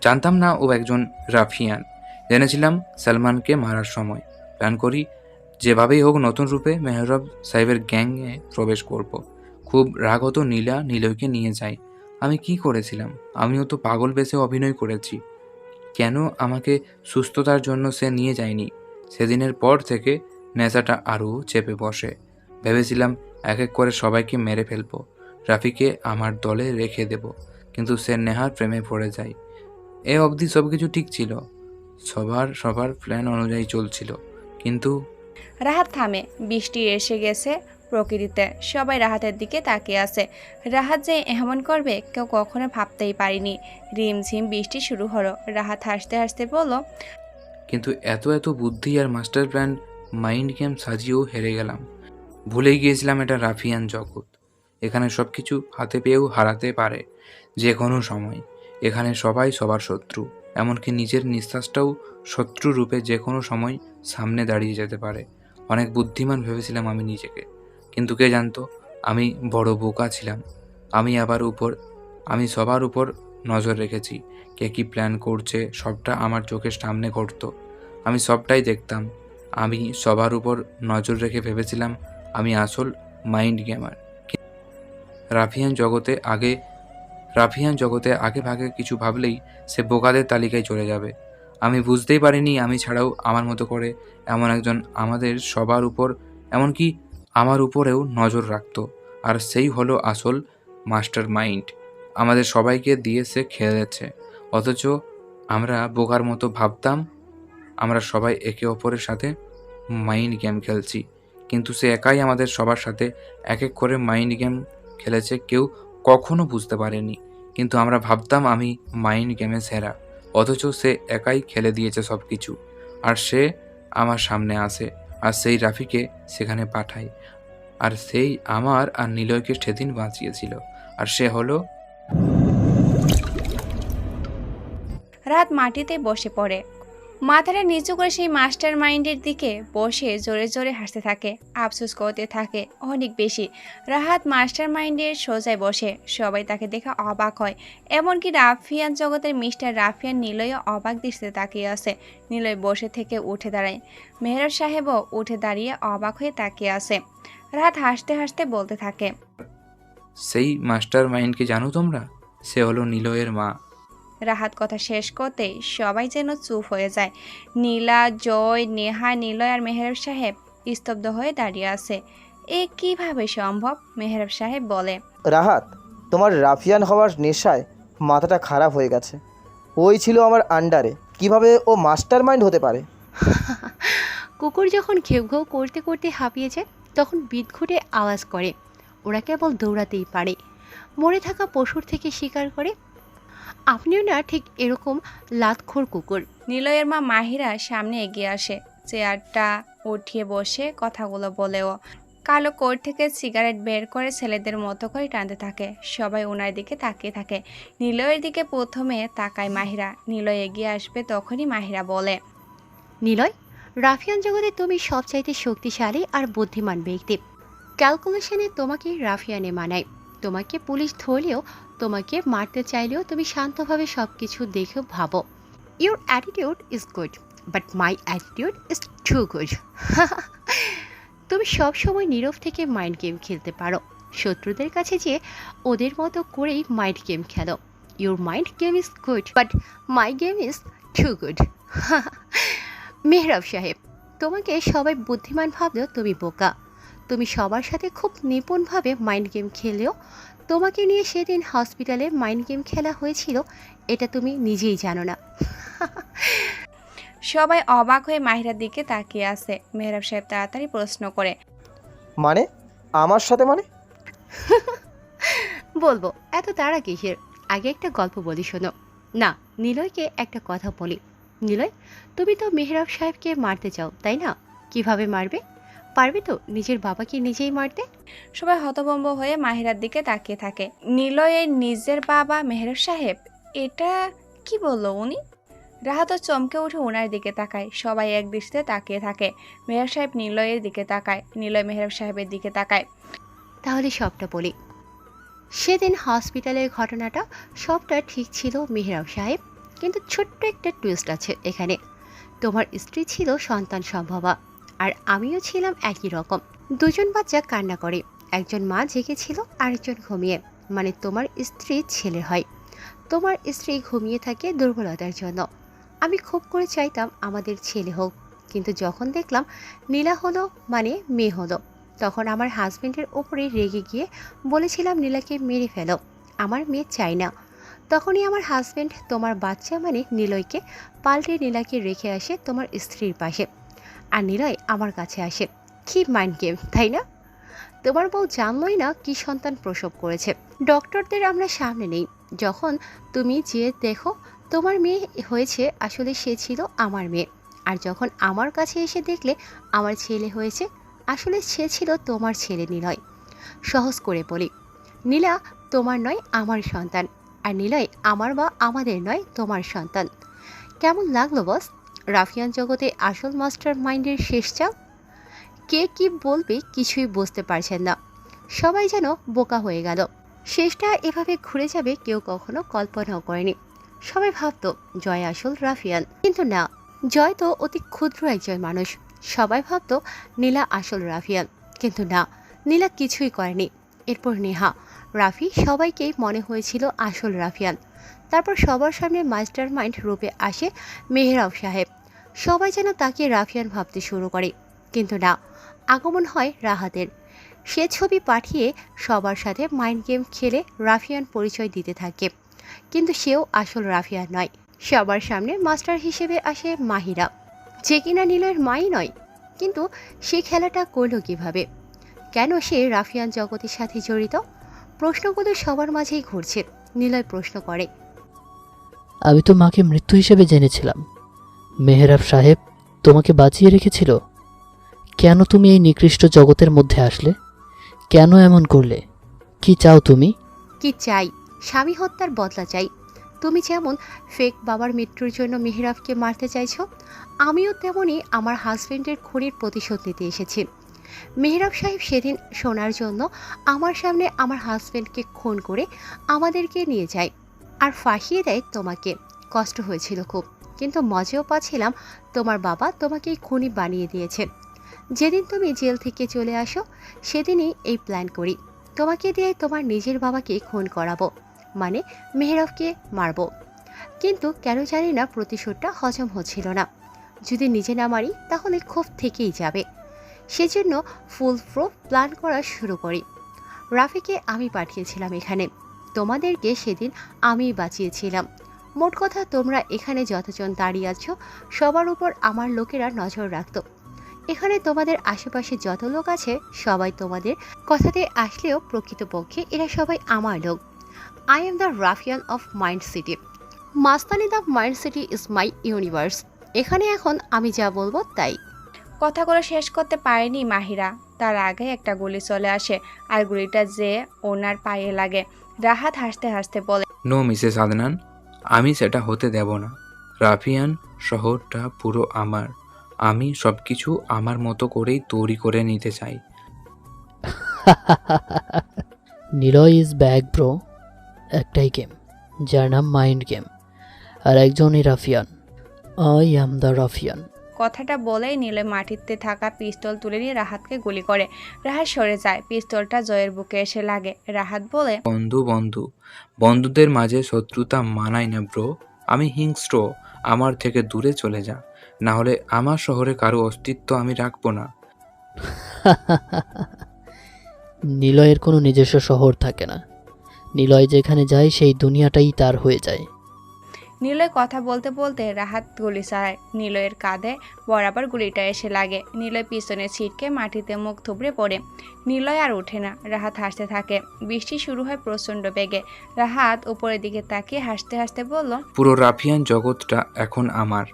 জানতাম না ও একজন রাফিয়ান। জেনেছিলাম সালমানকে মারার সময়। প্ল্যান করি যেভাবেই হোক নতুন রূপে মেহরাব সাহেবের গ্যাংয়ে প্রবেশ করব। খুব রাগ হতো নীলা নিলয়কে নিয়ে যায়। আমি কি করেছিলাম? আমিও তো পাগল বেশে অভিনয় করেছি। কেন আমাকে সুস্থতার জন্য সে নিয়ে যায়নি? সেদিনের পর থেকে নেশাটা আরও চেপে বসে। ভেবেছিলাম এক এক করে সবাইকে মেরে ফেলবো, রাফিকে আমার দলে রেখে দেব, কিন্তু সে নেহার প্রেমে পড়ে যায়। এ অবধি সব কিছু ঠিক ছিল, সবার প্ল্যান অনুযায়ী চলছিল। কিন্তু রাহাত থামে। বৃষ্টি এসে গেছে প্রকৃতিতে, সবাই রাহাতের দিকে তাকিয়ে আছে। রাহাত যে এমন করবে কেউ কখনো ভাবতেই পারেনি। রিমঝিম বৃষ্টি শুরু হলো। রাহাত হাসতে হাসতে বলল, কিন্তু এত বুদ্ধি আর মাস্টার প্ল্যান মাইন্ড গেম সাজিয়েও হেরে গেলাম। ভুলে গিয়েছিলাম এটা রাফিয়ান জগৎ। এখানে সব কিছু হাতে পেয়েও হারাতে পারে যে কোনো সময়। এখানে সবাই সবার শত্রু, এমনকি নিজের নিঃশ্বাসটাও শত্রু রূপে যে কোনো সময় সামনে দাঁড়িয়ে যেতে পারে। অনেক বুদ্ধিমান ভেবেছিলাম আমি নিজেকে, কিন্তু কে জানতো আমি বড় বোকা ছিলাম। আমি সবার উপর নজর রেখেছি। কে কী প্ল্যান করছে সবটা আমার চোখের সামনে ঘটতো, আমি সবটাই দেখতাম। আমি সবার উপর নজর রেখে ভেবেছিলাম আমি আসল মাইন্ড গেমার। রাফিয়ান জগতে আগে ভাগে কিছু ভাবলেই সে বোকাদের তালিকায় চলে যাবে। আমি বুঝতেই পারিনি আমি ছাড়াও আমার মতো করে এমন একজন আমাদের সবার উপর, এমনকি আমার উপরেও নজর রাখতো। আর সেই হলো আসল মাস্টার মাইন্ড। আমাদের সবাইকে দিয়ে সে খেলেছে, অথচ আমরা বোকার মতো ভাবতাম আমরা সবাই একে অপরের সাথে মাইন্ড গেম খেলছি। কিন্তু সে একাই আমাদের সবার সাথে এক এক করে মাইন্ড গেম খেলেছে, কেউ কখনো বুঝতে পারেনি। কিন্তু আমরা ভাবতাম আমি মাইন্ড গেমে সেরা, অথচ সে একাই খেলে দিয়েছে সব কিছু। আর সে আমার সামনে আসে, আর সেই রাফিকে সেখানে পাঠায়, আর সেই আমার আর নিলয়কে সেদিন বাঁচিয়েছিল। আর সে হলো রাত মাটিতে বসে পড়ে, মাথাটা নিচু করে সেই মাস্টার মাইন্ডের দিকে বসে জোরে জোরে হাসতে থাকে, আফসোস করতে থাকে অনেক বেশি। রাহাত মাস্টার মাইন্ডের সোজায় বসে, সবাই তাকে দেখে অবাক হয়, এমনকি রাফিয়ান জগতের মিস্টার রাফিয়ান নিলয়ও অবাক দৃষ্টিতে তাকিয়ে আছে। নিলয় বসে থেকে উঠে দাঁড়ায়, মেহরাব সাহেবও উঠে দাঁড়িয়ে অবাক হয়ে তাকিয়ে আছে। রাহাত হাসতে হাসতে বলতে থাকে, সেই মাস্টার মাইন্ডকে জানো তোমরা? সে হলো নিলয়ের মা। রাহাত কথা শেষ করতেই সবাই যেন চুপ হয়ে যায়। নীলা, জয়, নেহা, নিলয় আর মেহরাব সাহেব স্তব্ধ হয়ে দাঁড়িয়ে আছে। এ কিভাবে সম্ভব? মেহরাব সাহেব বলে, রাহাত, তোমার রাফিয়ান হওয়ার নেশায় মাথাটা খারাপ হয়ে গেছে। ওই ছিল আমার আন্ডারে, কিভাবে ও মাস্টার মাইন্ড হতে পারে? কুকুর যখন ঘেউ ঘেউ করতে করতে হাঁপিয়ে যায় তখন বিদঘুটে আওয়াজ করে। ওরা কেবল দৌড়াতেই পারে, মরে থাকা পশুর থেকে শিকার করে। আপনিও না ঠিক এরকম লাতখোর কুকুর। নিলয়ের মা মাহিরা সামনে এগিয়ে আসে, চেয়ারটা উঠিয়ে বসে কথাগুলো বলেও কালো কোট থেকে সিগারেট বের করে ছেলেদের মতো করে টানতে থাকে। সবাই ওনার দিকে তাকিয়ে থাকে। নিলয়ের দিকে প্রথমে তাকায় মাহিরা। নিলয় এগিয়ে আসবে তখনই মাহিরা বলে, নিলয়, রাফিয়ান জগতে তুমি সবচাইতে শক্তিশালী আর বুদ্ধিমান ব্যক্তি। ক্যালকুলেশনে তোমাকে রাফিয়ানে মানায়। তোমাকে পুলিশ ধরলেও, তোমাকে মারতে চাইলেও তুমি শান্তভাবে সব কিছু দেখে ভাবো, your attitude is good, but my attitude is too good. তুমি সবসময় নীরব থেকে মাইন্ড গেম খেলতে পারো। শত্রুদের কাছে যেয়ে ওদের মতো করেই মাইন্ড গেম খেলো। Your mind game is good, but my game is too good. Mehrab সাহেব, তোমাকে সবাই বুদ্ধিমান ভাবলেও তুমি বোকা। তুমি সবার সাথে খুব নিপুণভাবে মাইন্ড গেম খেলেও তোমাকে নিয়ে সেদিন হসপিটালে মাইন্ড গেম খেলা হয়েছিল, এটা তুমি নিজেই জানো না। সবাই অবাক হয়ে মাহিরার দিকে তাকিয়ে আছে। মেহরাব সাহেব তাড়াতাড়ি প্রশ্ন করে, মানে আমার সাথে মানে? বলবো, এত তাড়া কিসের? আগে একটা গল্প বলি শোনো। না, নিলয়কে একটা কথা বলি। নিলয়, তুমি তো মেহরাব সাহেবকে মারতে চাও, তাই না? কিভাবে মারবে? পারবে তো নিজের বাবাকে নিজেই মারতে? সবাই হতভম্ব হয়ে মাহিরার দিকে তাকিয়ে থাকে। নিলয়ের নিজের বাবা মেহরাব সাহেব, এটা কি বললো উনি? রাহাতও চমকে উঠে ওনার দিকে তাকায়। সবাই এক দৃষ্টিতে তাকিয়ে থাকে। মেহরাব সাহেব নিলয়ের দিকে তাকায়, নিলয় মেহরাব সাহেবের দিকে তাকায়। তাহলে সবটা বলি। সেদিন হসপিটালের ঘটনাটা সবটা ঠিক ছিল মেহরাব সাহেব, কিন্তু ছোট্ট একটা টুইস্ট আছে এখানে। তোমার স্ত্রী ছিল সন্তান সম্ভবা, আর আমিও ছিলাম একই রকম। দুজন বাচ্চা কান্না করে, একজন মা জেগেছিল, আরেকজন ঘুমিয়ে। মানে তোমার স্ত্রী ছেলে হয়, তোমার স্ত্রী ঘুমিয়ে থাকে দুর্বলতার জন্য। আমি খুব করে চাইতাম আমাদের ছেলে হোক, কিন্তু যখন দেখলাম নীলা হলো মানে মেয়ে হলো, তখন আমার হাজবেন্ডের ওপরে রেগে গিয়ে বলেছিলাম নীলাকে মেরে ফেলো, আমার মেয়ে চাই না। তখনই আমার হাজবেন্ড তোমার বাচ্চা মানে নিলয়কে পাল্টে নীলাকে রেখে আসে তোমার স্ত্রীর পাশে, আর নিলয় আমার কাছে আসে। কি মাইন্ড গেম, তাই না? তোমার বউ জানলই না কি সন্তান প্রসব করেছে। ডক্টরদের আমরা সামনে নেই। যখন তুমি যে দেখো তোমার মেয়ে হয়েছে, আসলে সে ছিল আমার মেয়ে। আর যখন আমার কাছে এসে দেখলে আমার ছেলে হয়েছে, আসলে সে ছিল তোমার ছেলে নিলয়। সহজ করে বলি, নীলা তোমার নয়, আমার সন্তান। আর নিলয় আমার বা আমাদের নয়, তোমার সন্তান। কেমন লাগলো বস? রাফিয়ান জগতে আসল মাস্টার মাইন্ডের শেষ চাপ। কে কি বলবে কিছুই বুঝতে পারছেন না, সবাই যেন বোকা হয়ে গেল। শেষটা এভাবে ঘুরে যাবে কেউ কখনো কল্পনাও করেনি। সবাই ভাবতো জয় আসল রাফিয়ান, কিন্তু না, জয় তো অতি ক্ষুদ্র একজন মানুষ। সবাই ভাবতো নীলা আসল রাফিয়ান, কিন্তু না, নীলা কিছুই করেনি। এরপর নেহা, রাফি সবাইকেই মনে হয়েছিল আসল রাফিয়ান। তারপর সবার সামনে মাস্টার মাইন্ড রূপে আসে মেহরাব সাহেব। সবাই যেন তাকে রাফিয়ান ভাবতে শুরু করে, কিন্তু না, আগমন হয় রাহাতের। সে ছবি পাঠিয়ে সবার সাথে মাইন্ড গেম খেলে রাফিয়ান পরিচয় দিতে থাকে, কিন্তু সেও আসল রাফিয়ান নয়। সবার সামনে মাস্টার হিসেবে আসে মাহিরা, যে কিনা নীলের মাই নয়। কিন্তু সে খেলাটা করলো কিভাবে? কেন সে রাফিয়ান জগতের সাথে জড়িত? প্রশ্নগুলো সবার মাঝেই ঘুরছে। নিলয় প্রশ্ন করে, আমি তো মাকে মৃত্যু হিসেবে জেনেছিলাম। মেহরাব সাহেব তোমাকে বাঁচিয়ে রেখেছিল। কেন তুমি এই নিকৃষ্ট জগতের মধ্যে আসলে? কেন এমন করলে? কি চাও তুমি? কি চাই? স্বামী হত্যার বদলা চাই। তুমি যেমন ফেক বাবার মৃত্যুর জন্য মেহরাবকে মারতে চাইছো, আমিও তেমনই আমার হাজবেন্ডের খুনির প্রতিশোধ নিতে এসেছি। মেহরাব সাহেব সেদিন শোনার জন্য আমার সামনে আমার হাজবেন্ডকে খুন করে আমাদেরকে নিয়ে যায় আর ফাঁসিয়ে দেয় তোমাকে। কষ্ট হয়েছিল খুব, কিন্তু মজাও পাচ্ছিলাম তোমার বাবা তোমাকে খুনি বানিয়ে দিয়েছে। যেদিন তুমি জেল থেকে চলে আসো সেদিনই এই প্ল্যান করি, তোমাকে দিয়ে তোমার নিজের বাবাকে খুন করাবো, মানে মেহরাবকে মারবো। কিন্তু কেন জানি না প্রতিশোধটা হজম হচ্ছিল না। যদি নিজে না মারি তাহলে ক্ষোভ থেকেই যাবে। সেজন্য ফুল প্রুফ প্ল্যান করা শুরু করি। রাফিকে আমি পাঠিয়েছিলাম এখানে, তোমাদেরকে সেদিন আমিই বাঁচিয়েছিলাম। মোট কথা তোমরা এখানে যতজন দাঁড়িয়ে আছো সবার উপর আমার লোকেরা নজর রাখতো। এখানে তোমাদের আশেপাশে যত লোক আছে সবাই তোমাদের কথাতে আসলেও প্রকৃতপক্ষে এরা সবাই আমার লোক। I am the ruffian of Mind City. মাস্তানি the Mind City is my universe. এখানে এখন আমি যা বলবো তাই। কথাগুলো শেষ করতে পারেনি মাহিরা, তার আগে একটা গুলি চলে আসে আর গুলিটা যে ওনার পায়ে লাগে। রাহাত হাসতে হাসতে বলে, নো মিসেস আদনান, আমি সেটা হতে দেব না। রাফিয়ান শহরটা পুরো আমার। আমি সব কিছু আমার মতো করেই তৈরি করে নিতে চাই। Niloy is back bro. একটাই গেম যার নাম মাইন্ড গেম, আর একজনই রাফিয়ান। I am the রাফিয়ান। কথাটা বলেই নিলয় মাটিতে থাকা পিস্তল তুলে নিয়ে রাহাতকে গুলি করে। রাহাত সরে যায়, পিস্তলটা জয়ের বুকে এসে লাগে। রাহাত বলে, বন্ধুদের মাঝে শত্রুতা মানায় না ব্রো। আমি হিংস্র, আমার থেকে দূরে চলে যা, না হলে আমার শহরে কারো অস্তিত্ব আমি রাখবো না। নিলয়ের কোনো নিজস্ব শহর থাকে না। নিলয় যেখানে যায় সেই দুনিয়াটাই তার হয়ে যায়। নিলয় কথা বলতে বলতে রাহাত গুলি চালায়। নিলয়ের কাঁধে বরাবর গুলিটা এসে লাগে। নিলয় পিছনে ছিটকে মাটিতে মুখ থুবড়ে পড়ে। নিলয় আর ওঠে না। রাহাত হাসতে থাকে। বৃষ্টি শুরু হয় প্রচণ্ড বেগে। রাহাত উপরের দিকে তাকিয়ে হাসতে হাসতে বলল, পুরো রাফিয়ান জগৎটা এখন আমার।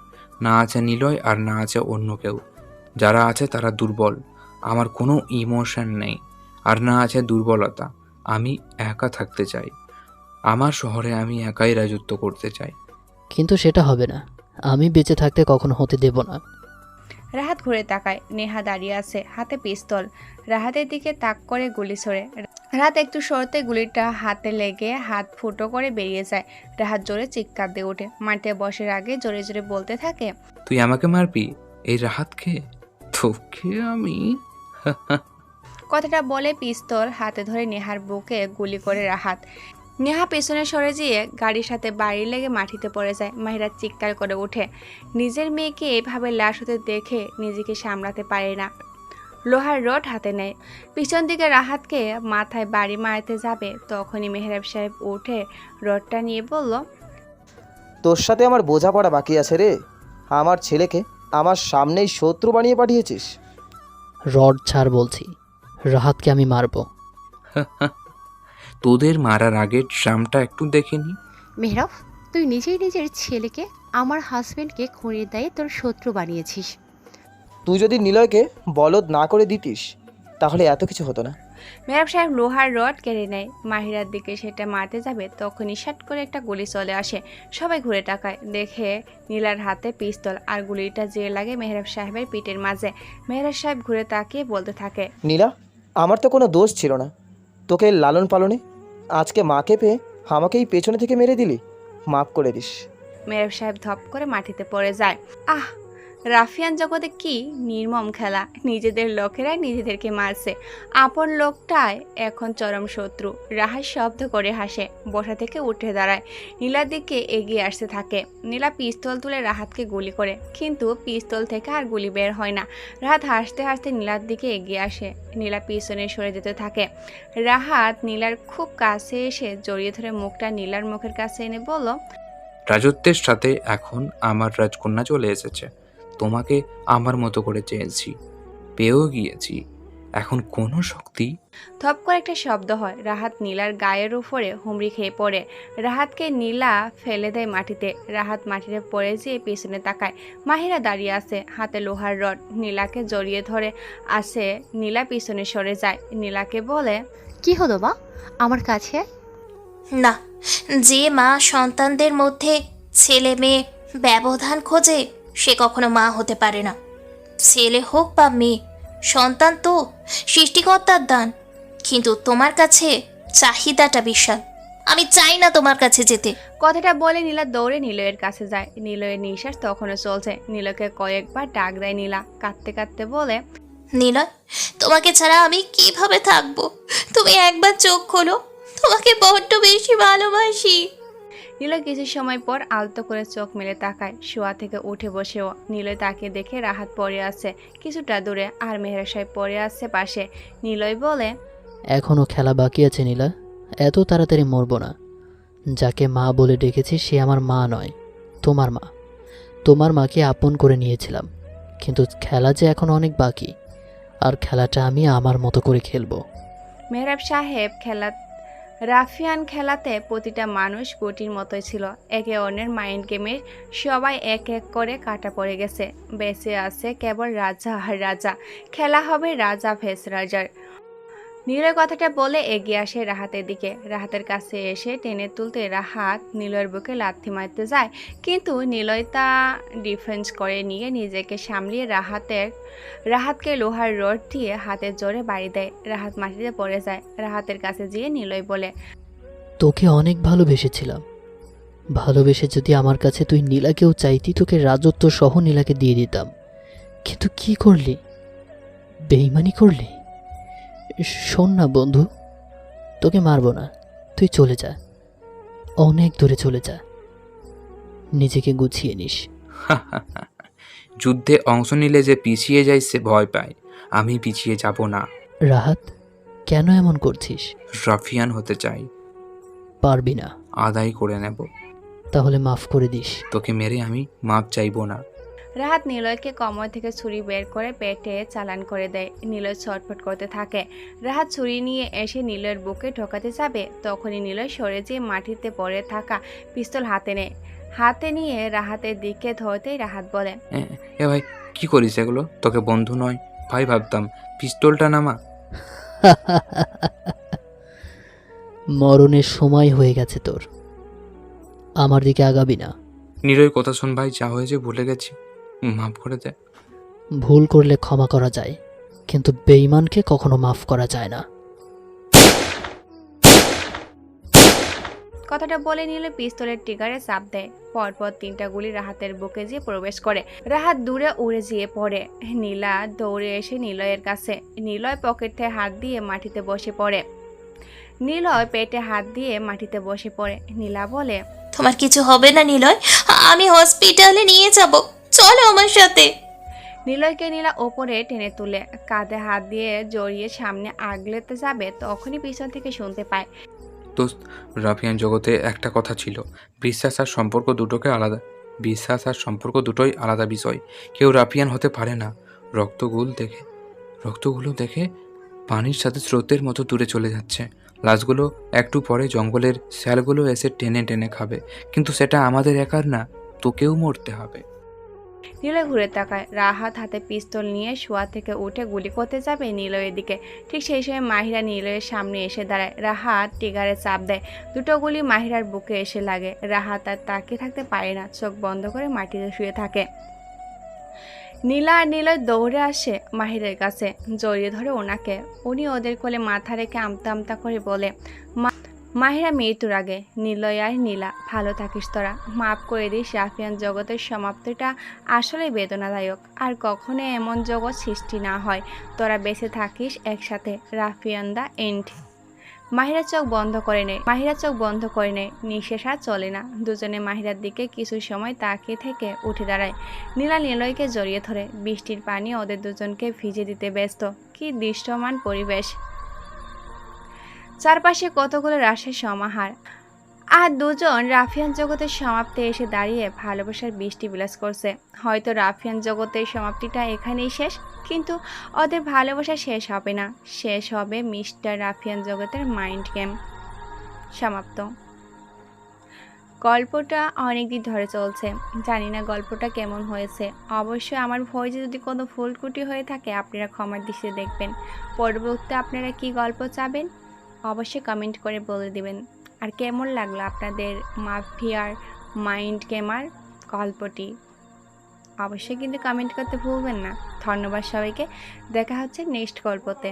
না আছে নিলয় আর না আছে অন্য কেউ। যারা আছে তারা দুর্বল, আমার কোনো ইমোশন নেই। আর না আছে দুর্বলতা। আমি একা থাকতে চাই। আমার শহরে আমি একাই রাজত্ব করতে চাই। কিন্তু সেটা হবে না, আমি বেঁচে থাকতে কখনো হতে দেব না। রাহাত ঘুরে তাকায়। নেহা দাঁড়িয়ে আছে, হাতে পিস্তল। রাহাতের দিকে তাক করে গুলি ছোড়ে। রাহাত একটু সরতে গুলিটা হাতে লেগে হাত ফুটো করে বেরিয়ে যায়। রাহাত জোরে চিৎকার দিয়ে ওঠে। মাটিতে বসার আগে জোরে জোরে বলতে থাকে, তুই আমাকে মারবি? এই রাহাতকে? তোকে আমি। কথাটা বলে পিস্তল হাতে ধরে নেহার বুকে গুলি করে রাহাত। নেহা পেছনে সরে যেয়ে গাড়ির সাথে বাড়ি লেগে মাটিতে পড়ে যায়। মাহিরা চিৎকার করে ওঠে। নিজের মেয়েকে এভাবে লাশ হতে দেখে নিজেকে সামলাতে পারে না। লোহার রড হাতে নেয়। পিছন দিকে রাহাতকে মাথায় বাড়ি মারতে যাবে, তখনই মেহরাব সাহেব উঠে রডটা নিয়ে বলল, তোর সাথে আমার বোঝাপড়া বাকি আছে রে। আমার ছেলেকে আমার সামনেই শত্রু বানিয়ে পাঠিয়েছিস। রড ছাড় বলছি, রাহাতকে আমি মারবো। তোদের মারার আগে ড্রামটা একটু দেখে নি। মেহরাব, তুই নিজেই নিজের ছেলেকে আমার হাজবেন্ডকে খুনের দায়ে তোর শত্রু বানিয়েছিস। তুই যদি নিলয়কে বলদ না করে দিতিস তাহলে এত কিছু হতো না। মেহরাব সাহেব লোহার রড কেড়ে নেয়। মাহিরার দিকে সেটা মারতে যাবে, তখনই শাট করে একটা গুলি চলে আসে। সবাই ঘুরে তাকায়, দেখে নীলার হাতে পিস্তল আর গুলিটা যে লাগে মেহরাব সাহেবের পিঠের মাঝে। মেহরাব সাহেব ঘুরে তাকিয়ে বলতে থাকে, নীলা, আমার তো কোনো দোষ ছিল না তোকে লালন পালনে। আজকে মাকে পেয়ে আমাকেই পেছনে থেকে মেরে দিলি, মাফ করে দিস। মেহরাব সাহেব ধপ করে মাটিতে পড়ে যায়। আহ, রাফিয়ান জগতে কি নির্মম খেলা। নিজেদের লোকেরাই নিজেদেরকে মারছে। আপন লোকটাই এখন চরম শত্রু। রাহাত শব্দ করে হাসে, বসা থেকে উঠে দাঁড়ায়, নীলার দিকে এগিয়ে আসতে থাকে। নীলা পিস্তল তুলে রাহাতকে গুলি করে, কিন্তু পিস্তল থেকে আর গুলি বের হয় না। রাহাত হাসতে হাসতে নীলার দিকে এগিয়ে আসে। নীলা পিছনে সরে যেতে থাকে। রাহাত নীলার খুব কাছে এসে জড়িয়ে ধরে মুখটা নীলার মুখের কাছে এনে বলল, রাজত্বের সাথে এখন আমার রাজকন্যা চলে এসেছে। তোমাকে আমার মতো করে চেয়েছি, পেয়েও গিয়েছি। এখন কোনো শক্তি। ধপ করে একটা শব্দ হয়। রাহাত নীলার গায়ের উপরে হুমড়ি খেয়ে পড়ে। রাহাতকে নীলা ফেলে দেয় মাটিতে। রাহাত মাটিতে পড়ে যেয়ে পিছনে তাকায়। মাহিরা দাঁড়িয়ে আছে, হাতে লোহার রড। নীলাকে জড়িয়ে ধরে আসে। নীলা পিছনে সরে যায়। নীলাকে বলে, কি হলো মা, আমার কাছে? না, যে মা সন্তানদের মধ্যে ছেলে মেয়ে ব্যবধান খোঁজে সে কখনো মা হতে পারে না। ছেলে হোক বা মেয়ে, সন্তান তো সৃষ্টিকর্তার দান। কিন্তু তোমার কাছে চাহিদাটা বিশাল। আমি চাই না তোমার কাছে যেতে। কথাটা বলে নীলা দৌড়ে নিলয়ের কাছে যায়। নিলয়ের নিঃশ্বাস তখনও চলছে। নীলকে কয়েকবার ডাক দেয় নীলা, কাঁদতে কাঁদতে বলে, নিলয়, তোমাকে ছাড়া আমি কিভাবে থাকবো? তুমি একবার চোখ খোলো, তোমাকে বড্ড বেশি ভালোবাসি। নিলয় কিছু সময় পর আলতো করে চোখ মেলে তাকায়। শোয়া থেকে উঠে বসেও নিলয় তাকে দেখে রাহাত পড়ে আছে কিছুটা দূরে, আর মেহরা সাহেব পড়ে আছে পাশে। নিলয় বলে, এখনও খেলা বাকি আছে নীলা, এত তাড়াতাড়ি মরবো না। যাকে মা বলে ডেকেছি সে আমার মা নয়, তোমার মা। তোমার মাকে আপন করে নিয়েছিলাম, কিন্তু খেলা যে এখন অনেক বাকি, আর খেলাটা আমি আমার মতো করে খেলবো। মেহরাব সাহেব রাফিয়ান খেলাতে প্রতিটা মানুষ গোটির মতোই ছিল। একে অন্যের মাইন্ড গেমের সবাই এক এক করে কাটা পড়ে গেছে। বেঁচে আছে কেবল রাজা আর রাজা। খেলা হবে রাজা ভেস রাজার। নীলয় কথাটা বলে এগিয়ে আসে রাহাতের দিকে। রাহাতের কাছে এসে টেনে তুলতে রাহাত নীলয়ের বুকে লাথি মারতে যায়, কিন্তু নীলয় তা ডিফেন্স করে নিয়ে নিজেকে সামলিয়ে রাহাতকে লোহার রড দিয়ে হাতের জোরে বাড়ি দেয়। রাহাত মাটিতে পড়ে যায়। রাহাতের কাছে গিয়ে নীলয় বলে, তোকে অনেক ভালোবেসেছিলাম। ভালোবেসে যদি আমার কাছে তুই নীলাকেও চাইতি, তোকে রাজত্ব সহ নীলাকে দিয়ে দিতাম। কিন্তু কি করলি? বেইমানি করলি। শোন না বন্ধু, তোকে মারবো না, তুই চলে যা, অনেক দূরে চলে যা, নিজেকে গুছিয়ে নিস। যুদ্ধে অংশ নিলে যে পিছিয়ে যায় সে ভয় পায়। আমি পিছিয়ে যাব না। রাহাত, কেন এমন করছিস? রাফিয়ান হতে চাই। পারবি না। আদায় করে নেব। তাহলে মাফ করে দিস। তোকে মেরে আমি মাপ চাইবো না। রাহাত নিলয়কে কমর থেকে ছুরি বের করে পেটে চালান করে দেয়। নিলয় ছটফট করতে থাকে। রাহাত ছুরি নিয়ে এসে নিলয়ের বুকে ঢোকাতে যাবে, তখনই নিলয় সরে যেয়ে মাটিতে পড়ে থাকা পিস্তল হাতে নিয়ে রাহাতের দিকে ধরতেই রাহাত বলে, এ ভাই, কি করিস এগুলো? তোকে বন্ধু নয় ভাই ভাবতাম। পিস্তলটা নামা। মরণের সময় হয়ে গেছে তোর, আমার দিকে আগাবি না। নিলয় কথা শোন ভাই, যা হয়েছে ভুলে গেছি, মাফ করে দে। ভুল করলে ক্ষমা করা যায়, কিন্তু বেঈমানকে কখনো মাফ করা যায় না। কথাটা বলে নিলে পিস্তলের ট্রিগারে চাপ দেয়। পরপর 3টা গুলি রাহাতের বুকে যেয়ে প্রবেশ করে। রাহাত দূরে উড়ে যেয়ে পড়ে। নীলা দৌড়ে এসে নিলয়ের কাছে। নিলয় পকেটে হাত দিয়ে মাটিতে বসে পড়ে। নিলয় পেটে হাত দিয়ে মাটিতে বসে পড়ে। নীলা বলে, তোমার কিছু হবে না নিলয়, আমি হসপিটালে নিয়ে যাব, চলো আমার সাথে। নিলয়কে নীলা ওপরে টেনে তুলে কাঁধে হাত দিয়ে জড়িয়ে সামনে আগলেতে যাবে, তখনই পিছন থেকে শুনতে পায়, দোস্ত, রাফিয়ান জগতে একটা কথা ছিল, বিশ্বাস আর সম্পর্ক দুটোই আলাদা বিষয়। কেউ রাফিয়ান হতে পারে না। রক্তগুলো দেখে পানির সাথে স্রোতের মতো দূরে চলে যাচ্ছে। লাশগুলো একটু পরে জঙ্গলের শ্যালগুলো এসে টেনে টেনে খাবে, কিন্তু সেটা আমাদের একার না, তোকেও মরতে হবে। নিলয় ঘুরে তাকায়। রাহাত হাতে পিস্তল নিয়ে শোয়া থেকে উঠে গুলি করতে যাবে নিলয়ের দিকে। ঠিক সেই সময় মাহিরা নিলয়ের সামনে এসে দাঁড়ায়। রাহাত ট্রিগারে চাপ দেয়। 2টো গুলি মাহিরার বুকে এসে লাগে। রাহাত আর তাকিয়ে থাকতে পারে না, চোখ বন্ধ করে মাটিতে শুয়ে থাকে। নীলা আর নিলয় দৌড়ে আসে মাহিরের কাছে, জড়িয়ে ধরে ওনাকে। উনি ওদের কোলে মাথা রেখে আমতা আমতা করে বলে, মাহিরা মৃত্যুর আগে নিলয় আর নীলা ভালো থাকিস তোরা, মাফ করে দিস। রাফিয়ান জগতের সমাপ্তিটা আসলে বেদনাদায়ক, আর কখনো এমন জগৎ সৃষ্টি না হয়। তোরা বেঁচে থাকিস একসাথে। রাফিয়ান দা এন্ড। মাহিরা চোখ বন্ধ করে নেয়। নিঃশ্বাস আর চলে না। দুজনে মাহিরার দিকে কিছু সময় তাকিয়ে থেকে উঠে দাঁড়ায়। নীলা নিলয়কে জড়িয়ে ধরে। বৃষ্টির পানি ওদের দুজনকে ভিজে দিতে ব্যস্ত। কি দৃশ্যমান পরিবেশ! চারপাশে কতগুলো রাশের সমাহার, আর দুজন রাফিয়ান জগতের সমাপ্তি এসে দাঁড়িয়ে ভালোবাসার বৃষ্টি বিলাস করছে। হয়তো রাফিয়ান জগতের সমাপ্তিটা এখানেই শেষ, কিন্তু ওদের ভালোবাসা শেষ হবে না। শেষ হবে মিস্টার রাফিয়ান জগতের মাইন্ড গেম। সমাপ্ত। গল্পটা অনেক দিন ধরে চলছে। জানি না গল্পটা কেমন হয়েছে। অবশ্যই আমার ভয়েসে যদি কোনো ভুল ত্রুটি হয়ে থাকে আপনারা ক্ষমার দৃষ্টিতে দেখবেন। পরবর্তীতে আপনারা কি গল্প চাবেন অবশ্যই কমেন্ট করে বলে দিবেন। আর কেমন লাগলো আপনাদের মাফিয়ার মাইন্ড গেমার গল্পটি অবশ্যই কিন্তু কমেন্ট করতে ভুলবেন না। ধন্যবাদ সবাইকে, দেখা হচ্ছে নেক্সট গল্পতে।